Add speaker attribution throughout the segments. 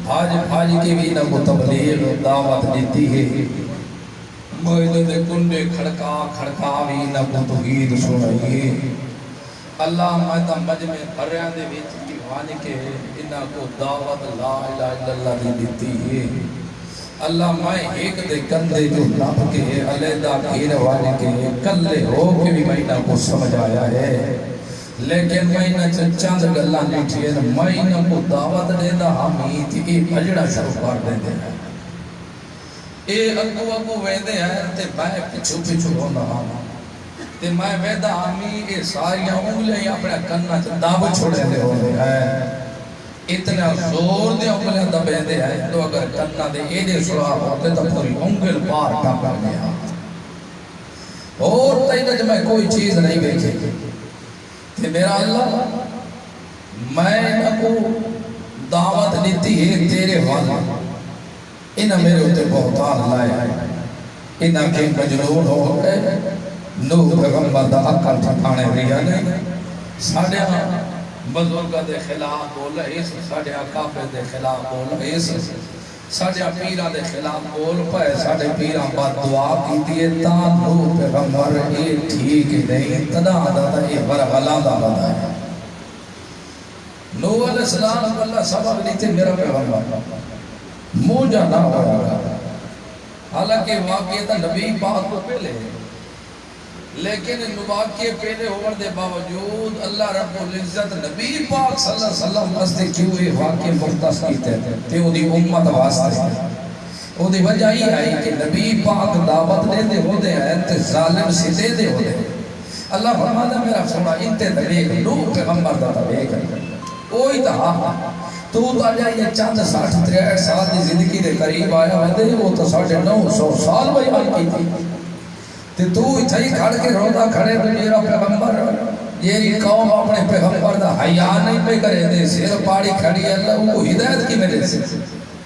Speaker 1: بھاج بھاج کے بھی نہ کو تبلیغ دعوت دیتی ہے، مسجد دے کنڈے کھڑکا کھڑکا بھی نہ کو توحید سنائیے۔ اللہ میں مجمع بھریاں دے وچ دیوان کے انہاں کو دعوت لا الہ الا اللہ دی دیتی ہے۔ اللہ میں ایک دے کندھے جو نپ کے علیحدہ گھیر والے کے کلے ہو کے بھی میں انہاں کو سمجھ آیا ہے، لیکن میں انہاں چند گلاں لکھی ہیں، میں انہاں کو دعوت دیندا حمید اے بھجڑا شروع کر دیندے ہیں، اے اگو اگو ویندے ہیں تے میں پچھو پچھو ہوندا ہاں تے میں ویدا آمی اے ساریاں انگلیاں اپنے کناں چ دب چھوڑے دے ہوندے ہیں، اتنا زور دے انگلیاں دبے دے ہیں تو اگر کناں دے ایڈے سراخ ہوتے تو پوری انگل پار ٹاپ گیا اور تینج میں کوئی چیز نہیں بیچے کہ میرا اللہ میں نہ کو دعوت دیتی ہے تیرے والا، انہاں میرے ہوتے بہتان لائے، انہاں کے مجنون ہو گئے، نوح پیغمبر دا عقل ٹھکانے رہا نہیں، ساڑھے بزرگاں دے خلاف بول اس، ساڑھے آقابے دے خلاف بول اس، ساڑھے پیران دے خلاف بول پائے، ساڑھے پیران بات دعا کی دیئے تا نوح پیغمبر اے ٹھیک نہیں تدا دا اے برغلا دا بدا ہے۔ نوح علیہ السلام کو اللہ سبب لیتے میرا پیغمبر موجہ نہ ہو رہا، حالانکہ واقعہ نبی پاک کو پہلے ہے، لیکن واقعے پہلے ہونے دے باوجود اللہ رب العزت نبی پاک صلی اللہ علیہ وسلم واسطے کیوں یہ واقعے مختص کیتے ہیں تے وہ دی امت واسطے وہ دی وجہ ہی آئی کہ نبی پاک دعوت دے دے ہو دے ہیں تے ظالم سدے دے ہو دے، اللہ فرماتا میرا سونا انتے دلیگ نوح پیغمبر دا دلیگ اوہی دا تو تا یہ چند 60-63 سال دی زندگی دے قریب آیا ہوئے دے وہ تو 950 سال بھائی آئی کی تھی تے تو اتھا ہی کھڑ کے روزہ کھڑے تو میرا پیغمبر یہ قوم اپنے پیغمبر دا حیاء نہیں پہ کرے دے سیر پاڑی کھڑی اللہ کو ہدایت کی ملے سے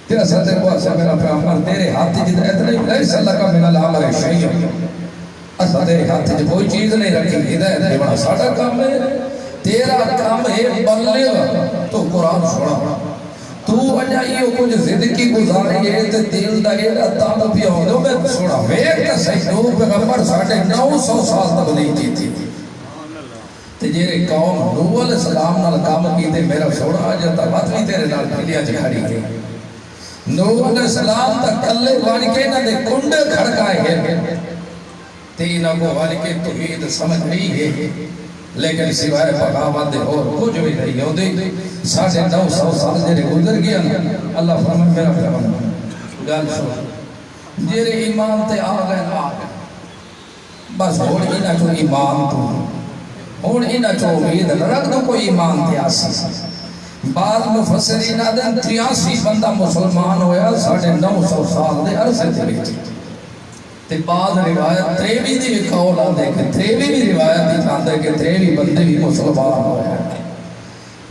Speaker 1: تیرا صدر کو اسا میرا پیغمبر تیرے ہاتھ جی ہدایت نہیں لیس اللہ کا من العمر شیئر اسا تیرے ہاتھ جی کوئی چیز نہیں رکھی ہدایت نہیں بڑا ساڑھا کام ہے تیرا کام ہے بلغ تو قرآن سنا تو وجائیو کچھ زندگی گزاری ہے تے دل دا ایڈا تاب بھی ہو دو میں سوڑا ویک تا صحیح نوح پیغمبر 950 سال تک نہیں کی تھی تے جیرے قوم نوح علیہ السلام نال کام کی تے میرا سوڑا جاتا بات بھی تیرے نال پھلیا جکھاڑی گئی نوح علیہ السلام تا کلے وانی کے نہ دے کنڈے کھڑکائے گئے تے انہوں کو وانی کے توحید سمجھ نہیں ہے لیکن سوائے بغاوت دے اور کچھ بھی نہیں ہو دے 950 سال جیرے گزر گیا اللہ فرمائے میرا پیغمبر گل سن جیرے ایمان تے آ گئے بس ہوڑ انہاں چو ایمان تو ہوڑ انہاں چو امید رکھ دو کوئی ایمان تے آسی بعض مفسرین آدھیں 83 بندہ مسلمان ہویا 950 سال دے عرصے دے بیٹھے تے بعض روایت تریوی دی بھی قول آدھے کہ تریوی بھی روایت دی آدھے کہ تریوی بندے بھی مسلمان ہو ہے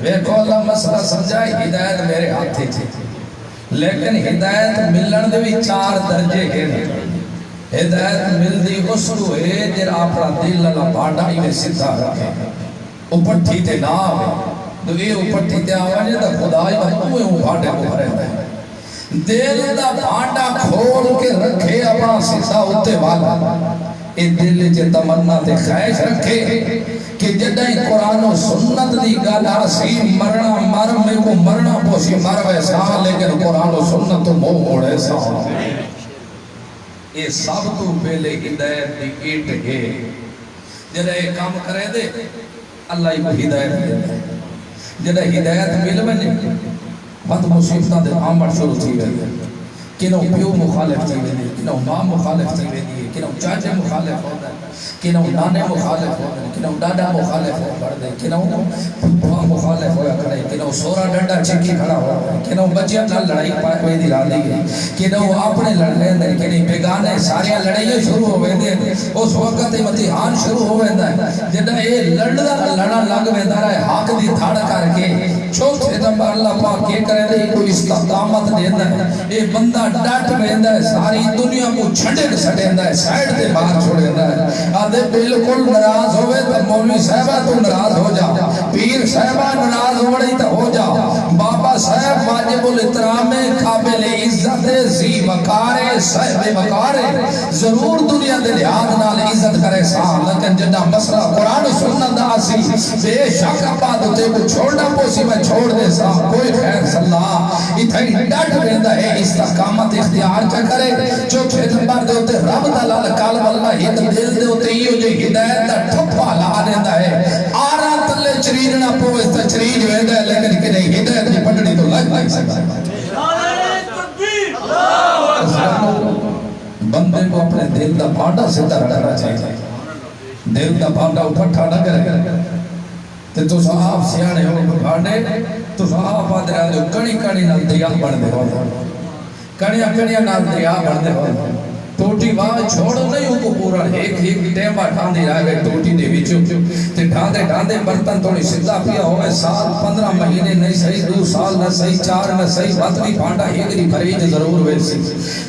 Speaker 1: ویکھو اللہ مسئلہ سمجھائے ہدایت میرے ہاتھے تھے لیکن ہدایت ملن دے بھی 4 درجے کے ہدایت مل دی اس کو ہے جر اپنا دل اللہ پاڑا ہی میں سدھا رکھے اوپر ٹھیتے نہ آوے تو یہ اوپر ٹھیتے آوے تو خدای بھائی وہ پاڑے کو رہتا ہے دل دا بھانڈا کھول کے رکھے اپنا سیدھا ہوتے والا اے دل جے تمنا تے خواہش رکھے کہ جدائی قرآن و سنت دی گالا سی مرنا مر میں کو مرنا پوسی مر ویسا لیکن قرآن و سنت تو مو موڑے سا اے سب تو پہلے ہدایت دی ایٹ ہے جدہ ایک کام کرے دے اللہ ہی کو ہدایت دے دے جدہ ہدایت مل بنے بات مصیبتہ دے آمد شروع تھی گئی کنوں پیو مخالف تھی گئی کنوں ماں مخالف تھی گئی کنوں چاچے مخالف ہوتا ہے کنوں نانے مخالف ہوتا ہے کنوں ڈاڈا مخالف ہوتا ہے کنوں پھپا مخالف ہویا کھڑے کنوں سورا ڈنڈا چکی کھڑا ہوتا ہے کنوں بچیاں نال لڑائی پائے ہوئے دی رالی گئی کنوں اپنے لڑنے دے کنیں بیگانے ساریاں لڑائیاں شروع ہوئے دے اس وقت امتحان شروع ہوئے دے جدہ اے لڑا لگ ویندہ رہے حق دی تھاڑ کر کے چوتھے دم اللہ پاک یہ کرے دے کوئی استقامت دیندہ ہے اے بندہ ڈاٹ ویندہ ہے ساری دنیا کو چھڑک سڑیندہ ہے سائٹ دے باہر چھوڑیندہ ہے آدھے بالکل نراز ہوئے تو مولوی صاحبہ تو نراز ہو جا پیر صاحبہ نراز ہو رہی تو ہو جا بابا صاحب واجب الاحترام قابل عزت ذی وقار صاحب وقار ضرور دنیا دے لحاظ نال عزت کرے سا لیکن جدا مسئلہ قرآن و سنت دا اسی بے شک بعد تے کو چھوڑنا پوسی میں چھوڑ دے سا کوئی خیر صلاح اتھائی ڈٹ ویندا ہے استقامت اختیار چا کرے چوتھے نمبر دے ہوتے رب دلال قلب اللہ ہت دل دے ہوتے یہ جو ہدایت دا ٹھپا لا دیندا ہے آرا تلے چریج نہ پوے تے چریج ویندا ہے لیکن کہ نہیں ہدایت دی پٹڑی تو لگ سکتا ہے بندے کو اپنے دل دا بانڈا سدھا رکھنا چاہیے دل دا بانڈا اپٹھا نہ کرے تے تو صاحب سیانے ہو بانڈے تو صاحب آدھے آدھے کڑی کڑی نال دیا بڑھ دے ہو کڑیاں کڑیاں نال دیا بڑھ دے ہو ٹوٹی واہ چھوڑو نہیں ہو کو پورا ایک ٹیمہ ٹھاندی رہ گئے ٹوٹی دے وچوں تے ڈھاندے برتن تھوڑی سدھا پیا ہوئے سال 15 مہینے نہیں صحیح 2 سال نہ صحیح 4 نہ صحیح وطنی بھانڈا ایک دی خرید ضرور ہوئے سی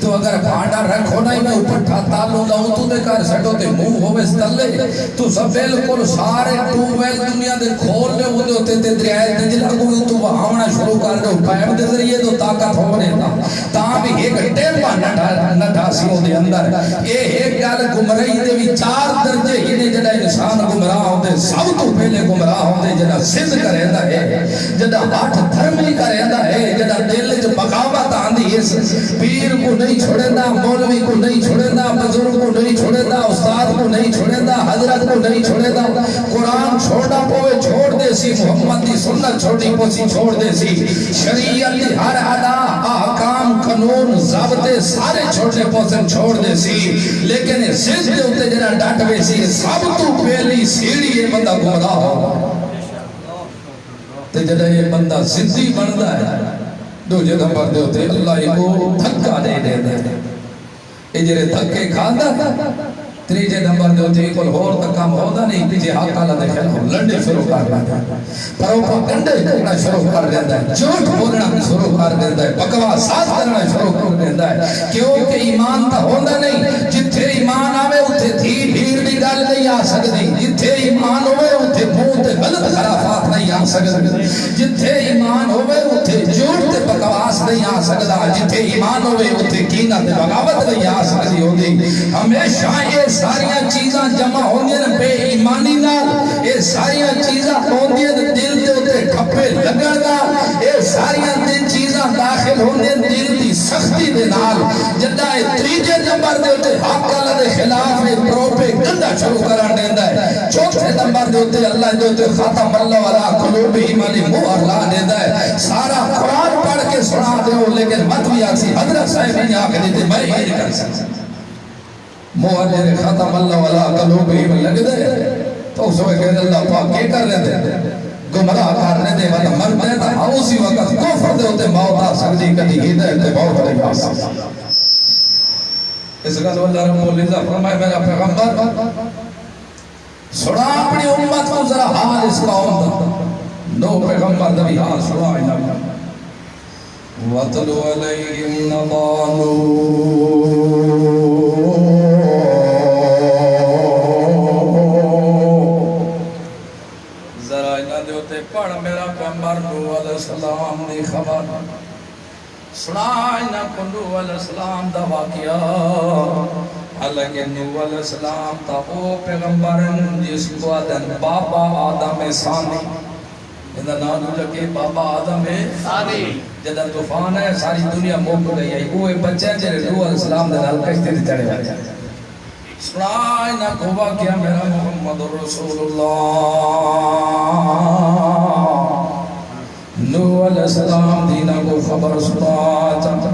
Speaker 1: تو اگر بھانڈا رکھو نہیں میں اوپر ٹھا تالو لاؤں تو دے کر سٹو تے منہ ہوئے ستلے تو سب بالکل سارے ٹوبیل دنیا دے کھول لے ہوتے ہوتے تے دریائے دجلہ کوئی تو وہاں شروع کر دو پائم دے ذریعے تو طاقت ہو رہے تھا تاں بھی ایک ٹیمہ نہ ڈھاسی ہو دے اندر ایک گل گمراہی دے بھی 4 درجے ہی جڑا انسان گمراہ ہوندے سب تو پہلے گمراہ ہوندے جڑا سد کریندا ہے جڑا ہاتھ دھرمی کریندا ہے جڑا دل وچ بغاوت آندی ہے پیر کو نہیں چھوڑیندا مولوی کو نہیں چھوڑیندا بزرگ کو نہیں چھوڑیندا استاد کو نہیں چھوڑیندا حضرت کو نہیں چھوڑیندا قرآن چھوڑنا پوے چھوڑ دے سی محمد دی سنت چھوڑنی پوسی چھوڑ دے سی شریعت دی ہر ادا احکام قانون ضابطے سارے چھوڑنے پوسن چھوڑ دے سی لیکن سجد دے ہوتے جنہ ڈاٹ وے سی سب تو پہلی سیڑھی یہ بندہ گمراہ ہو تے جنہ یہ بندہ زدی بندہ ہے دو جنہ بندے ہوتے اللہ کو دھکا دے دے دے یہ جنہ دھکے کھاندہ تریجے نمبر دے ہوتے ایک اور تک کام ہوتا نہیں پیچھے حق اللہ دے خیل ہو لڑنے شروع کر دیتا ہے پروپا گنڈے کرنا شروع کر دیتا ہے جھوٹ بولنا شروع کر دیتا ہے بکواسات کرنا شروع کر دیتا ہے کیونکہ ایمان تا ہوتا نہیں جتھے ایمان آوے اتھے تھی بھیڑ دی گل نہیں آ سکتی جتھے ایمان ہوئے اتھے منہ تے غلط خرافات نہیں آ سکتی جتھے ایمان ہوئے اتھے جھوٹ تے بکواس نہیں آ سکتا جتھے ایمان ہوئے اتھے کینہ تے بغاوت نہیں آ سکتی ہوتی ہمیشہ یہ ساریاں چیزاں جمع ہوندی ہیں بے ایمانی نال یہ ساریاں چیزاں ہوندی ہیں دل دے اوتے ٹھپے لگن نال یہ ساریاں دل چیزاں داخل ہوندی ہیں دل دی سختی دے نال جدا اے تریجے نمبر دے اوتے حق اللہ دے خلاف اے پروپے گندا شروع کرن دیندا ہے چوتھے نمبر دے اوتے اللہ دے اوتے ختم اللہ علی قلوبہم علی مہر لا دیندا ہے سارا قرآن پڑھ کے سنا دیو لیکن مت بھی آسی حضرت صاحب نے آ کے دیتے میں یہ نہیں کر سکتا موہر ختم اللہ والا قلوبہم لگ دے تو اس وقت کہتے اللہ پاک کیا کر رہے تھے گمراہ کر رہے تھے وقت مرد ہے تھا اسی وقت کفر دے ہوتے موت آ سکتی کدی ہدایت دے موت نہیں آ سکتی اس کا تو اللہ رب العزت فرمائے میرا پیغمبر سنا اپنی امت کو ذرا حال اس قوم دا نو پیغمبر دا بھی حال سنا انہا وَاتْلُ عَلَيْهِمْ نَبَانُ پڑھ میرا پیغمبر نوح علیہ السلام دی خبر سنائنا کو نوح علیہ السلام دا واقعہ حالانکہ نوح علیہ السلام تا وہ پیغمبر جس کو آدن بابا آدم ثانی اندھا نانو لگے بابا آدم ثانی جدہ طوفان ہے ساری دنیا موک گئی ہے وہ بچے جرے نوح علیہ السلام دے نال کشتے دی چڑھے بچے سنائنا کو واقعہ میرا محمد رسول اللہ نوح علیہ السلام دینا کو خبر سنا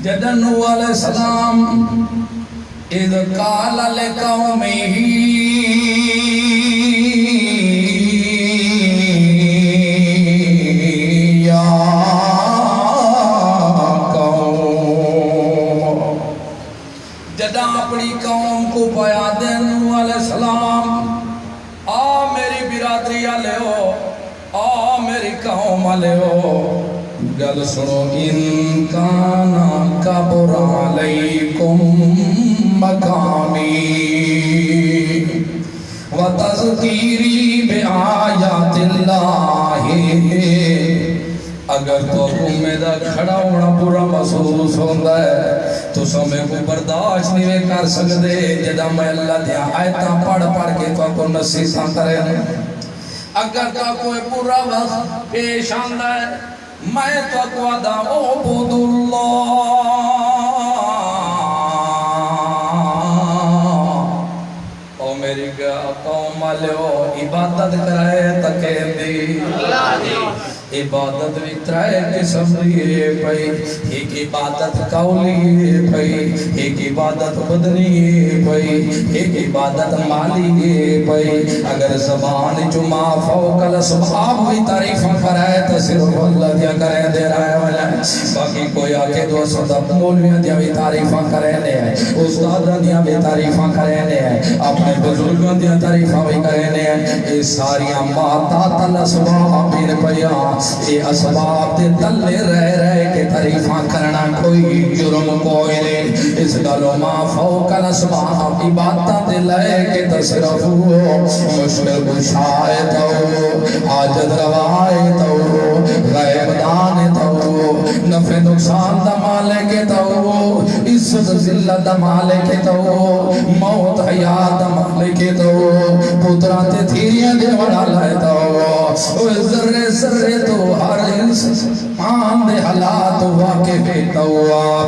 Speaker 1: جدہ نوح علیہ السلام اذ قال لقومه یا قوم جدہ اپنی قوم کو پایا دے نوح علیہ السلام آ میری برادری آلے ہو آ میری قوم والے ہو گل سنو ان کانا کبر علیکم مقامی و تذکیری بآیات اللہ اگر تو میرا کھڑا ہونا برا محسوس ہوتا ہے تو سمیں کو برداشت نہیں کر سکتے جدا میں اللہ دیا آیتاں پڑھ پڑھ کے تو کو نصیحتاں کرے اگر تو کوئی برا وقت پیش آندا ہے میں تو کو ادا عبد اللہ او میری قوم والو عبادت کرائے تکے دی اللہ دی عبادت بھی ترائے قسم دیئے پئی ایک عبادت قولی پئی ایک عبادت بدنی پئی ایک عبادت مالی پئی اگر زبان جمع فوق الاسباب بھی تعریفہ کرائے تو صرف اللہ دیا کریں دے رہا ہے والا باقی کوئی آکے دو صدق مولویاں دیا بھی تعریفہ کرنے ہیں استادہ دیا بھی تعریفہ کرنے ہیں اپنے بزرگوں دیا تعریفہ بھی کرنے ہیں یہ ساریاں ماتا تلاسباب بھی پیا یہ اسباب دے تلے رہ کے تعریفاں کرنا کوئی جرم کوئی نہیں اس گلو ما فوق الاسباب عبادت دے لے کے تصرف ہو مشکل گشائے تو حاجت روائے تو غیب دانے تو نفع نقصان دمالے کے تو عزت ذلت دمالے کے تو موت حیات دمالے کے تو پتراتے تھیریاں دے بڑا لائے تو ذرے ذرے تو ہر انسان دے حالات واقع تو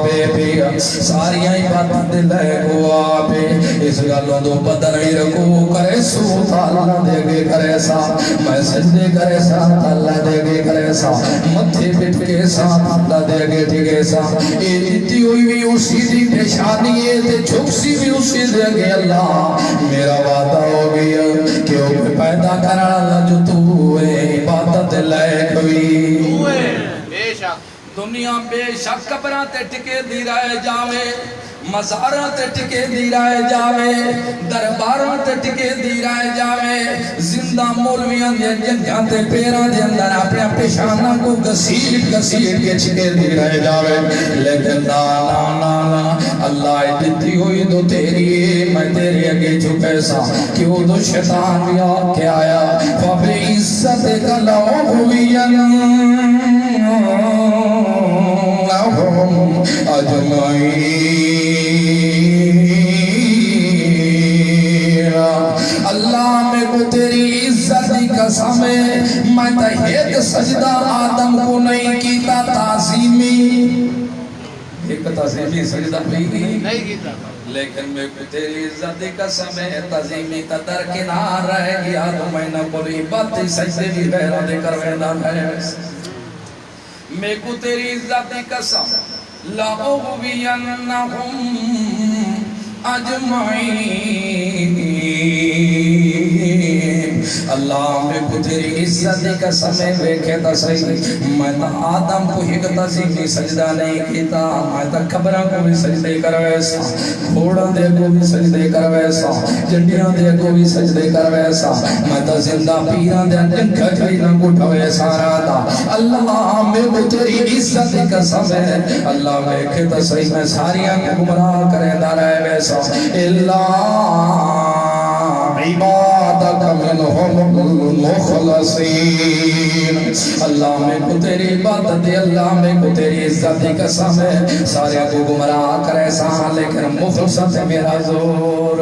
Speaker 1: بے بے ساریاں عبادت دے لے کو آبے اس گلوں دو بدن ہی رکو کرے سو تعالیٰ دے گے کرے سا میں سجدے کرے سا اللہ دے گے کرے سا متھے پٹ کے ساتھ اللہ دے گے ٹھیکے سا اے جتی ہوئی بھی اسی دی پیشانی ہے تے جھکسی بھی اسی دے گے اللہ میرا وعدہ ہو گیا کہ وہ پیدا کرنا اللہ جو تو ہے عبادت لائق بھی دنیا بے شک قبراں تے ٹکے دی رہے جاوے مزاراں تے ٹکے دی رہے جاوے درباراں تے ٹکے دی رہے جاوے زندہ مولویاں دے جنجاں تے پیراں دے اندر اپنے پیشانہ کو گسیٹ گسیٹ کے ٹکے دی رہے جاوے لیکن نا نا نا نا اللہ دیتی ہوئی دو تیری میں تیری اگے جھکے سا کہ وہ دو شیطان بھی آکے آیا فبِ عزت کا لَعُوِيًا لَهُمْ أَجْمَعِينَ اللہ میں کو تیری عزت کی قسم ہے میں تا ایک سجدہ آدم کو نہیں کیتا تعظیمی ایک تعظیمی سجدہ بھی نہیں کیتا لیکن میں کو تیری عزت کی قسم ہے تعظیمی تا درکنار رہ گیا تو میں نہ بولی بات سجدے بھی بہرہ دے کر ویدہ ہے میں کو تیری عزت کی قسم لَأُغْوِيَنَّهُمْ اجمعین اللہ میں کو تیری عزت کا سمیں ویکھے تا صحیح میں تا آدم کو ہی تعظیمی سجدہ نہیں کیتا میں تا قبرہ کو بھی سجدے کروے سا گھوڑا دے کو بھی سجدے کروے سا جنڈیاں دے کو بھی سجدے کروے سا میں تا زندہ پیران دے جنکھا جلی نہ گھٹوے سارا تا اللہ میں کو تیری عزت کا سمیں اللہ ویکھے تا صحیح میں ساریاں کو گمراہ کریں دارے ویسا اللہ عبادت منہم المخلصین اللہ میں کو تیری عبادت دے اللہ میں کو تیری عزت دی قسم ہے سارے کو گمراہ کرے سا لیکن مخلصت ہے میرا زور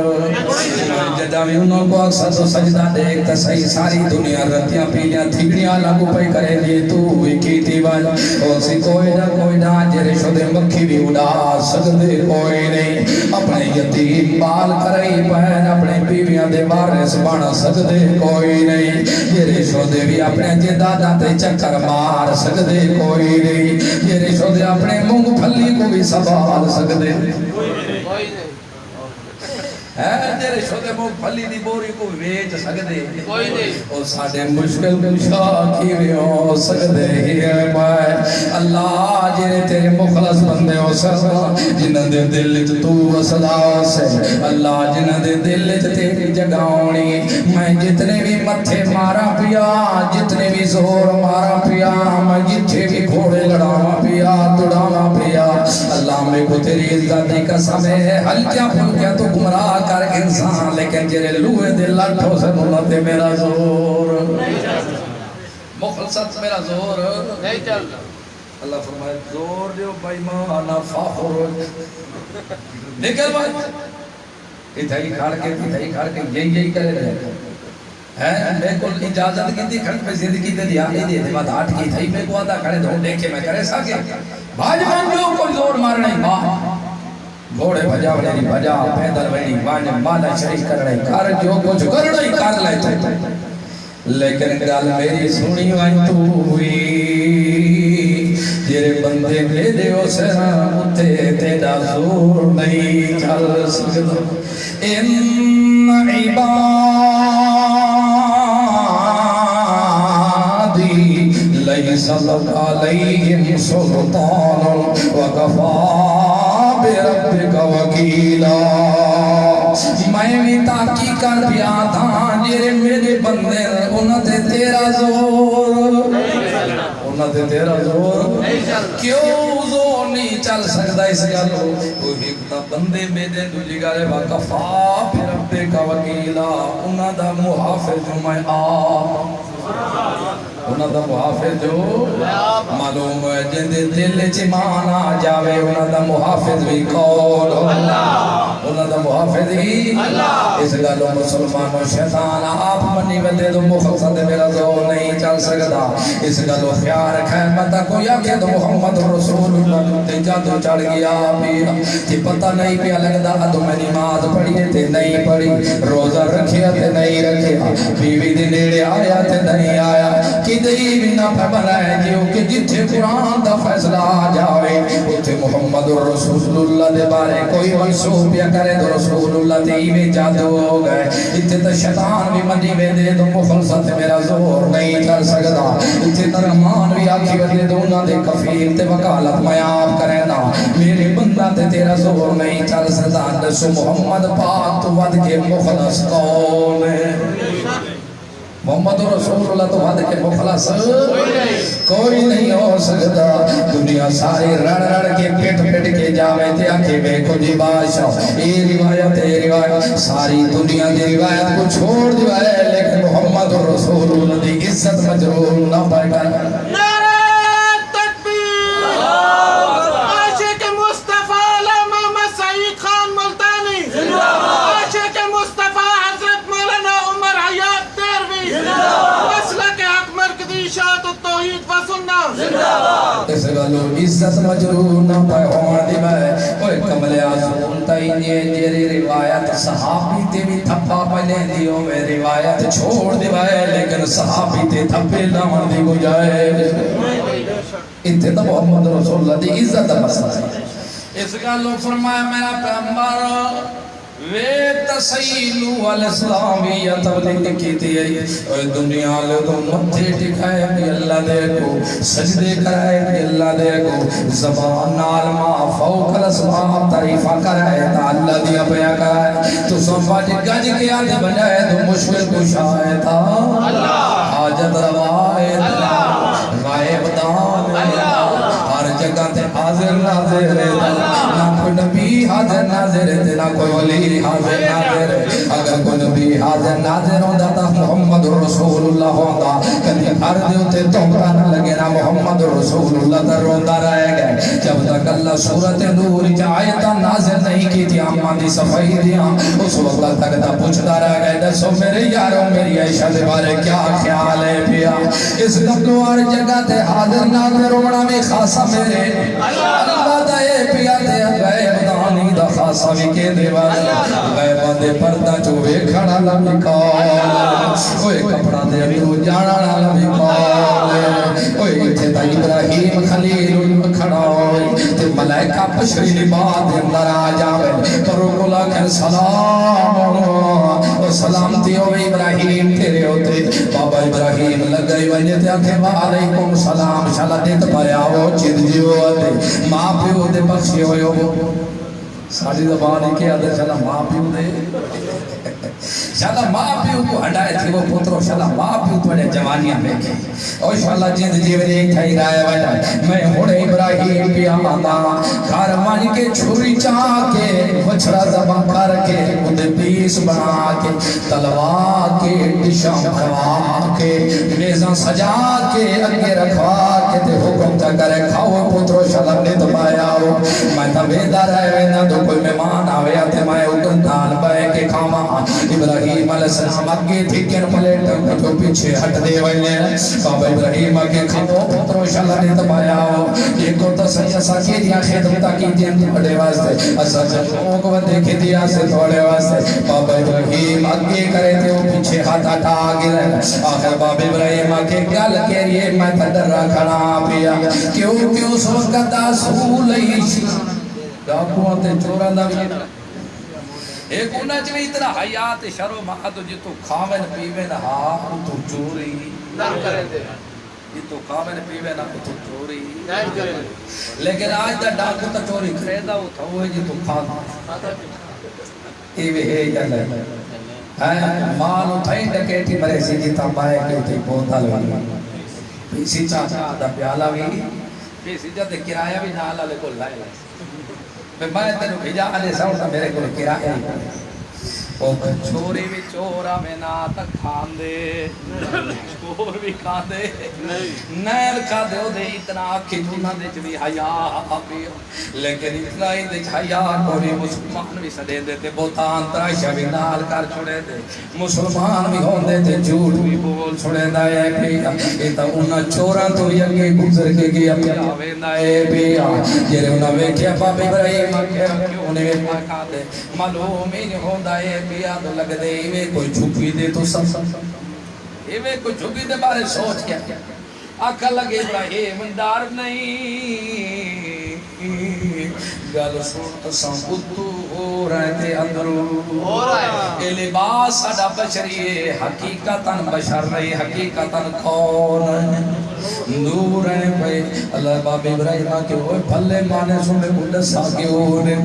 Speaker 1: جدا میں انہوں کو اکثر تو سجدہ دیکھتا صحیح ساری دنیا رتیاں پیلیاں تھیگڑیاں لگو پہ کرے دی تو ہوئی کیتی بل اور سی کوئی نہ جرے شدے مکھی بھی اڑا سکتے کوئی نہیں اپنے یتیم بال کرے پہن اپنے بیویاں دے وارث بن سکتے کوئی نہیں جرے شدے بھی اپنے جدادہ تے چکر مار سکتے کوئی نہیں جرے شدے اپنے مونگ پھلی کو بھی سنبھال سکتے کوئی نہیں جرے شدے مونگ پھلی دی بوری کو ویچ سکتے کوئی نہیں اور ساڑھے مشکل کشا کی بھی ہو سکتے ہی ہے پائے اللہ جرے تیرے مخلص بندے ہو سکتا جنہ دے دل تو وصلا سے اللہ جنہ دے دل تیری جگاؤنی میں جتنے بھی متھے مارا پیا جتنے بھی زور مارا پیا میں جتنے بھی گھوڑے لڑاوا پیا دوڑاوا پیا اللہ میں کو تیری عزت دی قسم ہے ہلکیا پھلکیا تو گمراہ کر انسان لیکن جرے لوہے دے لٹھوں سے ملتے میرا زور مخلصت میرا زور
Speaker 2: نہیں چلتا.
Speaker 1: اللہ فرمائے زور دیو بھائی مانا فاخر نکل بھائی اتھائی کھاڑ کے یہی کرے رہے ہیں میں کو اجازت کی تھی کھڑ پہ زندگی دے دیا نہیں دے بعد آٹھ کی تھی میں کو آدھا کھڑے دھون دیکھے میں کرے ساکے بھاج من جو کوئی زور مار نہیں ماں گھوڑے بھجا وڑی بھجا پیدل وڑی وانے مالا شریف کر رہی کار جو کچھ کر رہی کار لائے تو لیکن گال میری سنی وائن تو ہوئی جیرے بندے میرے اسرا اتے تیرا زور نہیں چل سکتا ان عبادی لیس لک علیہم سلطان وکفا بربک وکیلا میں بھی تحقیق کر دیا تھا جیرے میرے بندے انہوں تے تیرا زور تیرا زور کیوں زور نہیں چل سکتا اس گالو وہ ایک تا بندے میں دے دوجی گالے وکفا پھر ربے کا وکیلا انہاں دا محافظ میں انہاں دا محافظ جو معلوم ہے جندے دل چمان آ جاوے انہاں دا محافظ بھی کون انہاں دا محافظ ہی اس گالو مسلمان و شیطان آپ منی ودے دو مخلصت میرا زور نہیں چل سکتا اس گالو خیال رکھے مطا کوئی آکے تو محمد رسول اللہ تے جادو چڑھ گیا پیا کہ پتہ نہیں پیا لگدا ادو میں نماز پڑھیے تے نہیں پڑھی روزہ رکھیا تے نہیں رکھیا بیوی دے نیڑے آیا تے نہیں آیا کدی بھی نہ بنائے جیو کہ جتھے قرآن دا فیصلہ آ جاوے اتھے محمد رسول اللہ دے بارے کوئی منصوب یا کرے تو رسول اللہ تے ایویں جادو ہو گئے اتھے تو شیطان بھی منی میں دے تو مخلصت میرا زور نہیں چل سکتا اتھے تو رحمان بھی آکھی ودے دونا دے کفیل تے وکالت میں آپ کرے نا میرے بندہ تے تیرا زور نہیں چل سکتا نسو محمد پاک تو ود کے مخلص کون ہے محمد رسول اللہ تو ود کے مخلص کوئی نہیں ہو سکتا دنیا ساری رڑ کے پیٹ کے جاوے تے آکھے بے کو جی بادشاہ یہ روایت ساری دنیا دی روایت کو چھوڑ دیوائے لیکن محمد رسول اللہ دی عزت مجرور نہ پائے گا اس گالو عزت مجرور نہ پائے ہوان دی میں کوئی کملے آزون تائیے جیری روایت صحابی تے بھی تھپا پلے دیو میں روایت چھوڑ دی میں لیکن صحابی تے تھپے لاؤن دی گجائے اتنے تو محمد رسول اللہ دی عزت مسئلہ ہے اس گالو فرمایا میرا پیغمبر وے تسیلو والاسلامی تبلیغ کی تھی اے دنیا لے تو متھے ٹکھائے بھی اللہ دے کو سجدے کرائے بھی اللہ دے کو زبان نال ما فوق الاسماء تعریفہ کرائے تا اللہ دیا پیا کرائے تو سنفاج گج کے آنے بجائے تو مشکل کشائے تا حاجت روائے غائب دان ہر جگہ تے حاضر ناظر نہ کوئی نبی حاضر ناظر تے نہ کوئی ولی حاضر ناظر اگر کوئی نبی حاضر ناظر ہوندہ تا محمد رسول اللہ ہوندہ کدھی ہر دیو تے تومرا نہ لگے نا محمد رسول اللہ در روندہ رہے گئے جب تک اللہ صورت نور آیتا ناظر نہیں کی تھی امان دی صفحی دیا اس وقت تک تا پوچھتا رہ گئے دسو میرے یاروں میری عائشہ دے بارے کیا خیال ہے پیا اس لگو ہر جگہ تے حاضر ناظر ہونا میں خاصا میرے اللہ دے پیا تے غیب دانی دا خاصا بھی کے دے والا غیب دے پردہ چوے کھڑا لمکال اوے کپڑا دے تو جانا لمکال اوے اتھے تا ابراہیم خلیل کھڑا ہوئی تے ملائکہ پشری لباد اندر آ جاوے پرو کلا کر سلامتی ہوئے ابراہیم تیرے ہوتے بابا ابراہیم لگئی وجہ تے آکھے وعلیکم سلام شالا دیت پایا ہو چید جیو آتے ماں پیو دے بخشی ہوئے ہو ساری زبان ہی کیا دے چلا ماں پیو دے شالا ماں پیو کو ہٹائے تھی وہ پترو شالا ماں پیو توڑے جوانیاں میں کی اور شالا جند جیوری ایک تھائی رائے وٹا میں ہوڑے ابراہیم پی آمادا کھار مان کے چھوری چاہ کے وچھڑا زبان کر کے خود پیس بنا کے تلوار کے ڈشم کھوا کے میزاں سجا کے اگے رکھوا کے تے حکم تا کرے کھاؤ پترو شالا نے دبایا ہو میں تا بیدار ہے نا تو کوئی مہمان آوے آتے میں اکن تال بے کے کھاما ابراہیم علیہ السلام اگے تھکر پلیٹ جو پیچھے ہٹ دے ویلے بابا ابراہیم اگے کھاؤ پترو شالا نے دبایا ہو یہ کو تا سیہ ساکی دیا خدمتا کی دین توڑے واسطے اسا جنوں کو دیکھے دیا سے توڑے واسطے بابا ابراہیم اگے کرے تے وہ پیچھے ہاتھ ہٹا گرے آخر بابا ابراہیم اگے گل کے لیے میں تدر کھڑا پیا کیوں اس وقت رسول ہی ڈاکوان تے چوراں دا بھی ایک انہاں چ اتنا حیات شرم مہد جتو کھاویں پیویں ہا تو چوری نہ کرے دے جتو کھاویں پیویں نہ تو چوری نہ کرے لیکن آج دا ڈاکو تا چوری خریدا او تھا وہ جتو کھا ای وے ہے یا نہیں مال اٹھائی ڈکیٹی مرے سی جتا بائے کے تھی بوتل والی پیسی چاچا دا پیالہ بھی پیسی جاتے کرایہ بھی نالا لے کو لائے میں تینو بھیجا علی ساؤں میرے کو کرایہ او چھوری بھی چورا میں نا تک کھان دے چور بھی کھان دے نیل کھا دے ہو دے اتنا آکھی جنہ دے چلی حیاء لیکن اتنا ہی دے حیاء کوئی مسلمان بھی سدے دیتے بوتان ترائشہ بھی نال کر چھوڑے دے مسلمان بھی ہون دیتے جھوٹ بھی بول چھوڑے دائے پیا ایتا انہا چورا تو یکی گزر کے گیا پیا ویندائے پیا جیرے انہا ویکھیا باب ابراہیم کیوں نے پاکا دے معلوم ہی نہیں ہون دائے پیا تو لگ دے ایوے کوئی جھوپی دے تو سب ایوے کوئی جھوپی دے بارے سوچ کیا آکھا لگے ابراہیم ڈار نہیں گل سوٹ سامبتو ہو رہے تھے اندرو اے لباس ساڑا بشری ہے حقیقتاً بشر رہی حقیقتاً کون نور ہے بھئی اللہ باب ابراہیم کے ہوئے پھلے مانے سنے بڑھا ساکے ہو رہے